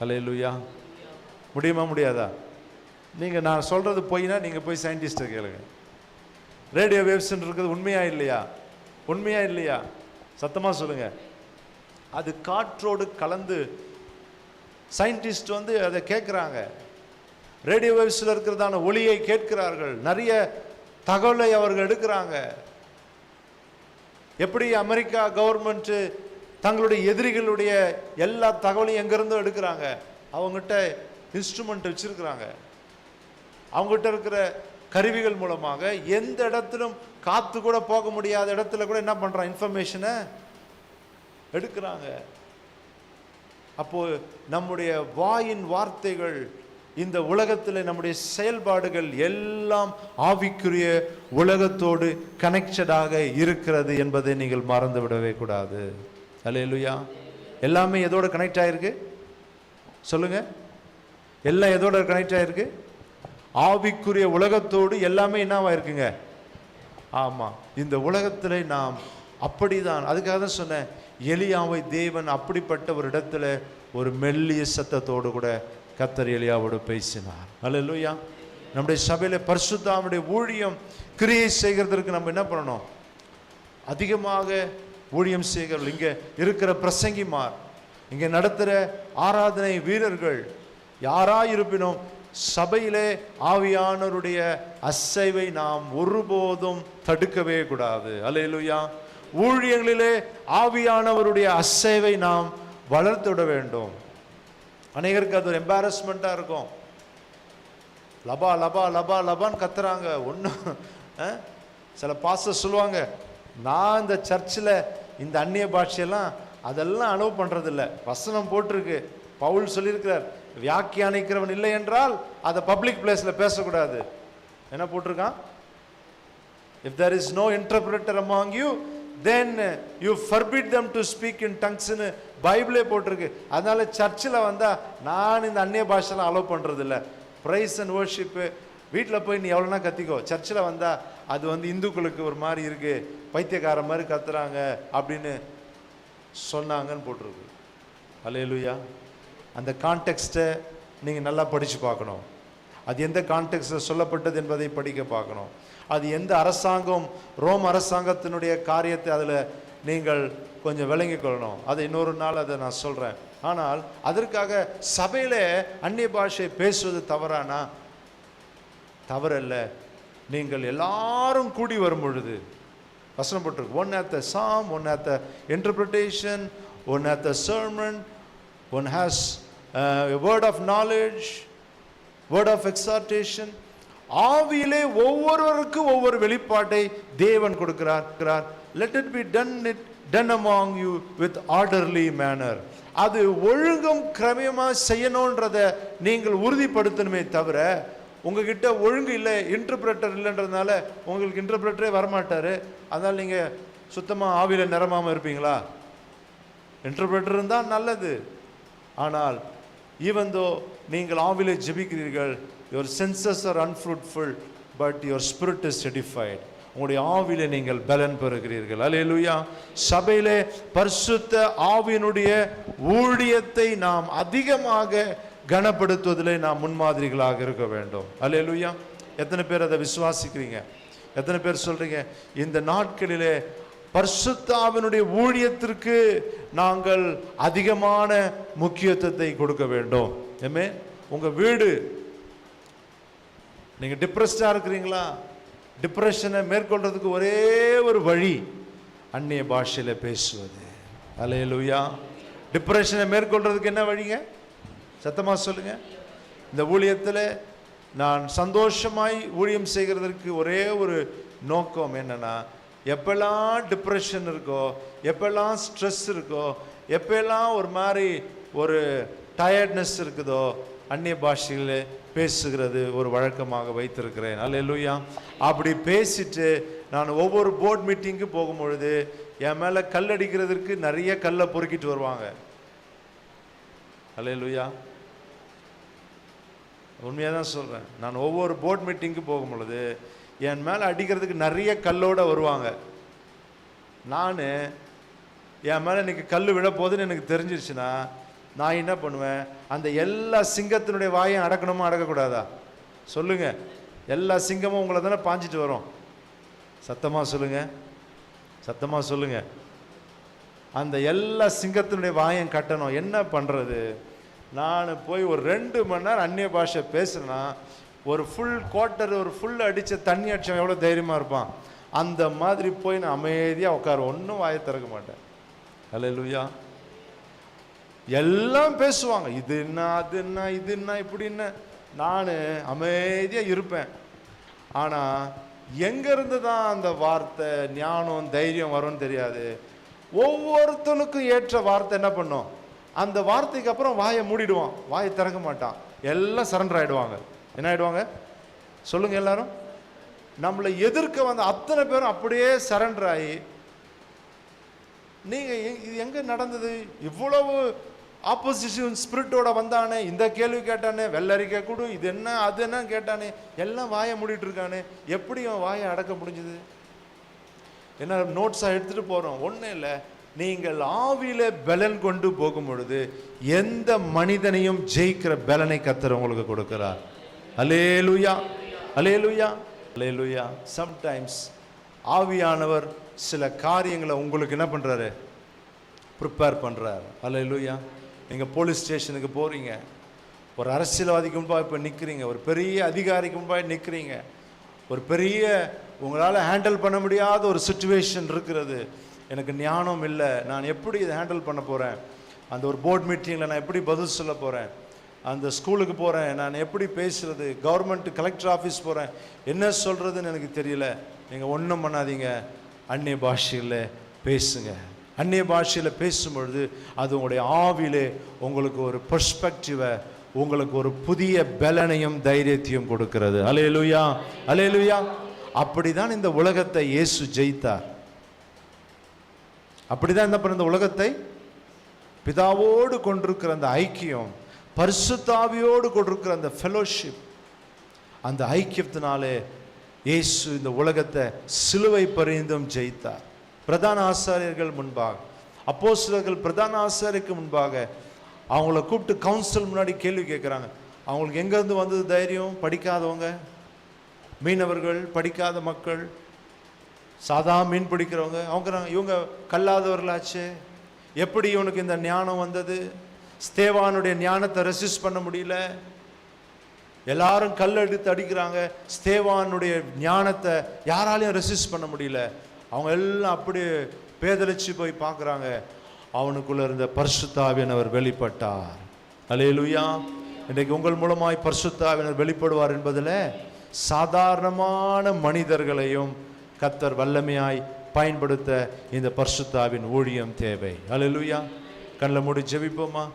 அல்லேலூயா. முடியுமா முடியாதா? நீங்கள் நான் சொல்கிறது போயினா நீங்கள் போய் சயின்டிஸ்ட்டை கேளுங்க. ரேடியோ வேவ்ஸ்ன்னு இருக்கிறது உண்மையா இல்லையா? உண்மையா இல்லையா? சத்தமாக சொல்லுங்க. அது காற்றோடு கலந்து சயின்டிஸ்ட் வந்து அதை கேட்குறாங்க. ரேடியோ வேவ்ஸில் இருக்கிறதான ஒளியை கேட்கிறார்கள். நிறைய தகவலை அவர்கள் எடுக்கிறாங்க. எப்படி அமெரிக்கா கவர்மெண்ட் தங்களுடைய எதிரிகளுடைய எல்லா தகவலையும் எங்கிருந்தும் எடுக்கிறாங்க. அவங்ககிட்ட இன்ஸ்ட்ருமெண்ட் வச்சிருக்கிறாங்க. அவங்ககிட்ட இருக்கிற கருவிகள் மூலமாக எந்த இடத்திலும் காத்து கூட போக முடியாத இடத்துல கூட என்ன பண்றாங்க? இன்ஃபர்மேஷனை எடுக்கிறாங்க. அப்போ நம்முடைய வாயின் வார்த்தைகள், இந்த உலகத்தில் நம்முடைய செயல்பாடுகள் எல்லாம் ஆவிக்குரிய உலகத்தோடு கனெக்டடாக இருக்கிறது என்பதை நீங்கள் மறந்து விடவே கூடாது. அல்லேலூயா. எல்லாமே எதோட கனெக்ட் ஆயிருக்கு சொல்லுங்க? எல்லாம் எதோட கனெக்ட் ஆயிருக்கு? ஆவிக்குரிய உலகத்தோடு எல்லாமே என்னவா இருக்குங்க? ஆமா. இந்த உலகத்தில் நாம் அப்படிதான். அதுக்காக தான் சொன்னேன், எலியாவை தேவன் அப்படிப்பட்ட ஒரு இடத்துல ஒரு மெல்லிய சத்தத்தோடு கூட கர்த்தர் எலியாவோடு பேசினார். அல்லேலூயா. நம்முடைய சபையில பரிசுத்தாவினுடைய ஊழியம் கிரியை செய்கிறதற்கு நம்ம என்ன பண்ணணும்? அதிகமாக ஊழியம் செய்கிறவர்கள், இங்கே இருக்கிற பிரசங்கிமார், இங்கே நடத்துகிற ஆராதனை வீரர்கள் யாராயிருப்பினும் சபையிலே ஆவியானவருடைய அசைவை நாம் ஒருபோதும் தடுக்கவே கூடாது. அல்லேலூயா. ஊழியங்களிலே ஆவியானவருடைய அசைவை நாம் வளர்த்து விட வேண்டும். அநேகருக்கு அது ஒரு எம்பாரஸ்மெண்ட்டாக இருக்கும். லபா லபா லபா லபான்னு கத்துறாங்க. ஒன்றும் சில பாஸ்டர் சொல்லுவாங்க, நான் இந்த சர்ச்சில் இந்த அந்நிய பாஷையெல்லாம் அதெல்லாம் அலோவ் பண்ணுறதில்ல. வசனம் போட்டிருக்கு, பவுல் சொல்லியிருக்கிறார், வியாக்கியானிக்கிறவன் இல்லை என்றால் அதை பப்ளிக் பிளேஸில் பேசக்கூடாது. என்ன போட்டிருக்கான்? If there is no interpreter among you, then you forbid them to speak in tongues ன்னு பைபிளே போட்டிருக்கு. அதனால சர்ச்சில் வந்தால் நான் இந்த அந்நிய பாஷைலாம் அலோவ் பண்ணுறதில்ல. ப்ரைஸ் அண்ட் வர்ஷிப்பு வீட்டில் போய் நீ எவ்வளோனா கத்திக்கோ. சர்ச்சில் வந்தால் அது இந்துக்களுக்கு ஒரு மாதிரி இருக்கு, பைத்தியக்கார மாதிரி கத்துறாங்க அப்படின்னு சொன்னாங்கன்னு போட்டிருக்கு. அல்லேலூயா. அந்த கான்டெக்ஸ்ட்டை நீங்கள் நல்லா படித்து பார்க்கணும். அது எந்த கான்டெக்ஸ்டில் சொல்லப்பட்டது என்பதை படிக்க பார்க்கணும். அது எந்த அரசாங்கம், ரோம் அரசாங்கத்தினுடைய காரியத்தை அதில் நீங்கள் கொஞ்சம் விளங்கிக் கொள்ளணும். அதை இன்னொரு நாள் அதை நான் சொல்கிறேன். ஆனால் அதற்காக சபையில் அந்நிய பாஷை பேசுவது தவறானா? தவறல்ல. நீங்கள் எல்லாரும் கூடி வரும் பொழுது வசனம் போட்டிருக்கு, one at the psalm, one at the interpretation, one at the sermon, one has a word of knowledge, word of exhortation. ஆவியிலே ஒவ்வொருவருக்கும் ஒவ்வொரு வெளிப்பாட்டை தேவன் கொடுக்கிறார். Let it be done among you with orderly manner. அது ஒழுங்கும் கிரமமா செய்யணும்ன்றதை நீங்கள் உறுதிப்படுத்தணுமே தவிர, உங்ககிட்ட ஒழுங்கு இல்லை, இன்டர்பிரட்டர் இல்லைன்றதுனால உங்களுக்கு இன்டர்பிரட்டரே வரமாட்டாரு, அதனால் நீங்கள் சுத்தமாக ஆவியில் நிரம்பாமல் இருப்பீங்களா? இன்டர்பிரட்டர் இருந்தால் நல்லது. ஆனால் even though நீங்கள் ஆவிலே ஜெபிக்கிறீர்கள், your senses are unfruitful but your spirit is edified. உங்களுடைய ஆவிலே நீங்கள் பலன் பெறுகிறீர்கள். அல்லேலூயா. சபையிலே பரிசுத்த ஆவியினுடைய ஊழியத்தை நாம் அதிகமாக கனப்படுத்துவதிலே நாம் முன்மாதிரிகளாக இருக்க வேண்டும். அல்லேலூயா. எத்தனை பேர் அதை விசுவாசிக்கிறீங்க? எத்தனை பேர் சொல்றீங்க இந்த நாட்களிலே பரிசுத்த ஆவியினுடைய ஊழியத்திற்கு நாங்கள் அதிகமான முக்கியத்துவத்தை கொடுக்க வேண்டும்? ஆமென். உங்க வீடு, நீங்க டிப்ரெஸ்டா இருக்கிறீங்களா? டிப்ரெஷனை மேற்கொள்றதுக்கு ஒரே ஒரு வழி அந்நிய பாஷையில பேசுவது. அல்லேலூயா. டிப்ரெஷனை மேற்கொள்றதுக்கு என்ன வழிங்க? சத்தமா சொல்லுங்க. இந்த ஊழியத்தில் நான் சந்தோஷமாய் ஊழியம் செய்கிறதற்கு ஒரே ஒரு நோக்கம் என்னன்னா, எப்பெல்லாம் டிப்ரெஷன் இருக்கோ, எப்பெல்லாம் ஸ்ட்ரெஸ் இருக்கோ, எப்பெல்லாம் ஒரு மாதிரி ஒரு டயர்ட்னஸ் இருக்குதோ, அந்நிய பாஷையில் பேசுகிறது ஒரு வழக்கமாக வைத்திருக்கிறேன். அல்லேலூயா. அப்படி பேசிட்டு நான் ஒவ்வொரு போர்ட் மீட்டிங்கு போகும்பொழுது என் மேலே கல் அடிக்கிறதுக்கு நிறைய கல்லை பொறுக்கிட்டு வருவாங்க. அல்லேலூயா. உண்மையாக தான் சொல்கிறேன். நான் ஒவ்வொரு போர்ட் மீட்டிங்கு போகும் பொழுது என் மேலே அடிக்கிறதுக்கு நிறைய கல்லோடு வருவாங்க. நான் என் மேலே இன்னைக்கு கல் விழ போகுதுன்னு எனக்கு தெரிஞ்சிருச்சுன்னா நான் என்ன பண்ணுவேன்? அந்த எல்லா சிங்கத்தினுடைய வாயும் அடக்கணுமா அடக்கக்கூடாதா? சொல்லுங்க. எல்லா சிங்கமும் உங்களை தானே பாஞ்சிட்டு வரும். சத்தமாக சொல்லுங்க, சத்தமாக சொல்லுங்க. அந்த எல்லா சிங்கத்தினுடைய வாயம் கட்டணும். என்ன பண்ணுறது? நான் போய் ஒரு 2 மணி நேரம் அந்நிய பாஷை பேசுனா, ஒரு ஃபுல் குவார்ட்டர், ஒரு ஃபுல் அடித்த தண்ணி அடிச்சவன் எவ்வளோ தைரியமாக இருப்பான்? அந்த மாதிரி போய் நான் அமைதியாக உட்கார, ஒன்றும் வாயை திறக்க மாட்டேன். அல்லேலூயா. எல்லாம் பேசுவாங்க, இது என்ன, அது என்ன, இது என்ன, இப்படி என்ன. நான் அமைதியாக இருப்பேன். ஆனால் எங்கேருந்து தான் அந்த வார்த்தை, ஞானம், தைரியம் வரும்னு தெரியாது. ஒவ்வொருத்தனுக்கும் ஏற்ற வார்த்தை என்ன பண்ணும்? அந்த வார்த்தைக்கு அப்புறம் வாயை மூடிடுவான், வாயை திறக்க மாட்டான். எல்லாம் சரண்டர் ஆகிடுவாங்க. என்ன ஆகிடுவாங்க சொல்லுங்க? எல்லாரும் நம்மளை எதிர்க்க வந்த அத்தனை பேரும் அப்படியே சரண்டர் ஆகி, நீங்கள் இது எங்கே நடந்தது? இவ்வளவு ஆப்போசிஷன் ஸ்பிரிட்டோட வந்தானே, இந்த கேள்வி கேட்டானே, வெள்ளரிக்கை கொடு, இது என்ன, அது என்ன கேட்டானே, எல்லாம் வாயை மூடிட்டு இருக்கானே, எப்படி அவன் வாயை அடக்க முடிஞ்சது? என்ன நோட்ஸாக எடுத்துகிட்டு போகிறோம்? ஒன்றும் இல்லை. நீங்கள் ஆவியில பலன் கொண்டு போகும் பொழுது எந்த மனிதனையும் ஜெயிக்கிற பலனை கர்த்தர் உங்களுக்கு கொடுக்கிறார். அல்லேலூயா, அல்லேலூயா, அல்லேலூயா. சம்டைம்ஸ் ஆவியானவர் சில காரியங்களை உங்களுக்கு என்ன பண்ணுறாரு? ப்ரிப்பேர் பண்ணுறாரு. அல்லேலூயா. நீங்கள் போலீஸ் ஸ்டேஷனுக்கு போகிறீங்க, ஒரு அரசியல்வாதிக்கு முன்பாக இப்போ நிற்கிறீங்க, ஒரு பெரிய அதிகாரிக்கு முன்பாக நிற்கிறீங்க, ஒரு பெரிய உங்களால் ஹேண்டில் பண்ண முடியாத ஒரு சுச்சுவேஷன் இருக்கிறது. எனக்கு ஞானம் இல்லை, நான் எப்படி இதை ஹேண்டில் பண்ண போகிறேன்? அந்த ஒரு போர்ட் மீட்டிங்கில் நான் எப்படி பதில் சொல்ல போகிறேன்? அந்த ஸ்கூலுக்கு போகிறேன், நான் எப்படி பேசுகிறது? கவர்மெண்ட் கலெக்டர் ஆஃபீஸ் போகிறேன், என்ன சொல்கிறதுன்னு எனக்கு தெரியல. நீங்கள் ஒன்றும் பண்ணாதீங்க, அந்நிய பாஷையில் பேசுங்க. அந்நிய பாஷையில் பேசும்பொழுது அது உங்களுடைய ஆவிலே உங்களுக்கு ஒரு பெர்ஸ்பெக்டிவை, உங்களுக்கு ஒரு புதிய பலனையும் தைரியத்தையும் கொடுக்கிறது. அல்லேலூயா, அல்லேலூயா. அப்படிதான் இந்த உலகத்தை இயேசு ஜெயித்தார். அப்படிதான் என்ன பண்ண, இந்த உலகத்தை பிதாவோடு கொண்டிருக்கிற அந்த ஐக்கியம், பரிசுத்த ஆவியோடு கொண்டிருக்கிற அந்த ஃபெலோஷிப், அந்த ஐக்கியத்தினாலே இயேசு இந்த உலகத்தை சிலுவை பரிந்தும் ஜெயித்தார். பிரதான ஆசாரியர்கள் முன்பாக, அப்போஸ்தலர்கள் பிரதான ஆசாரியருக்கு முன்பாக அவங்கள கூப்பிட்டு கவுன்சில் முன்னாடி கேள்வி கேட்குறாங்க. அவங்களுக்கு எங்கேருந்து வந்தது தைரியம்? படிக்காதவங்க, மீனவர்கள், படிக்காத மக்கள், சாதாரண மீன் பிடிக்கிறவங்க. அவங்க இவங்க கல்லாதவர்களாச்சே, எப்படி இவனுக்கு இந்த ஞானம் வந்தது? ஸ்தேவானுடைய ஞானத்தை ரெசிஸ்ட் பண்ண முடியல. எல்லாரும் கல் எடுத்து அடிக்கிறாங்க. ஸ்தேவானுடைய ஞானத்தை யாராலையும் ரெசிஸ்ட் பண்ண முடியல. அவங்க எல்லாம் அப்படியே பேதலிச்சு போய் பார்க்குறாங்க. அவனுக்குள்ள இருந்த பரிசுத்த ஆவியானவர் வெளிப்பட்டார். அல்லேலூயா. இன்றைக்கு உங்கள் மூலமாய் பரிசுத்த ஆவியானவர் வெளிப்படுவார் என்பதில் சாதாரணமான மனிதர்களையும் கர்த்தர் வல்லமையாய் பயன்படுத்த இந்த பரிசுத்த ஆவியின் ஊழியம் தேவை. அல்லேலூயா. கண்ணில் மூடி ஜெபிப்போமா?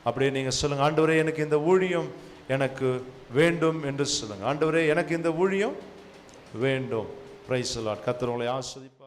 அப்படியே நீங்கள் சொல்லுங்கள், ஆண்டவரே எனக்கு இந்த ஊழியம் எனக்கு வேண்டும் என்று சொல்லுங்கள். ஆண்டவரே எனக்கு இந்த ஊழியம் வேண்டும். Praise the Lord. கர்த்தர் உங்களை ஆசீர்வதிப்பார்.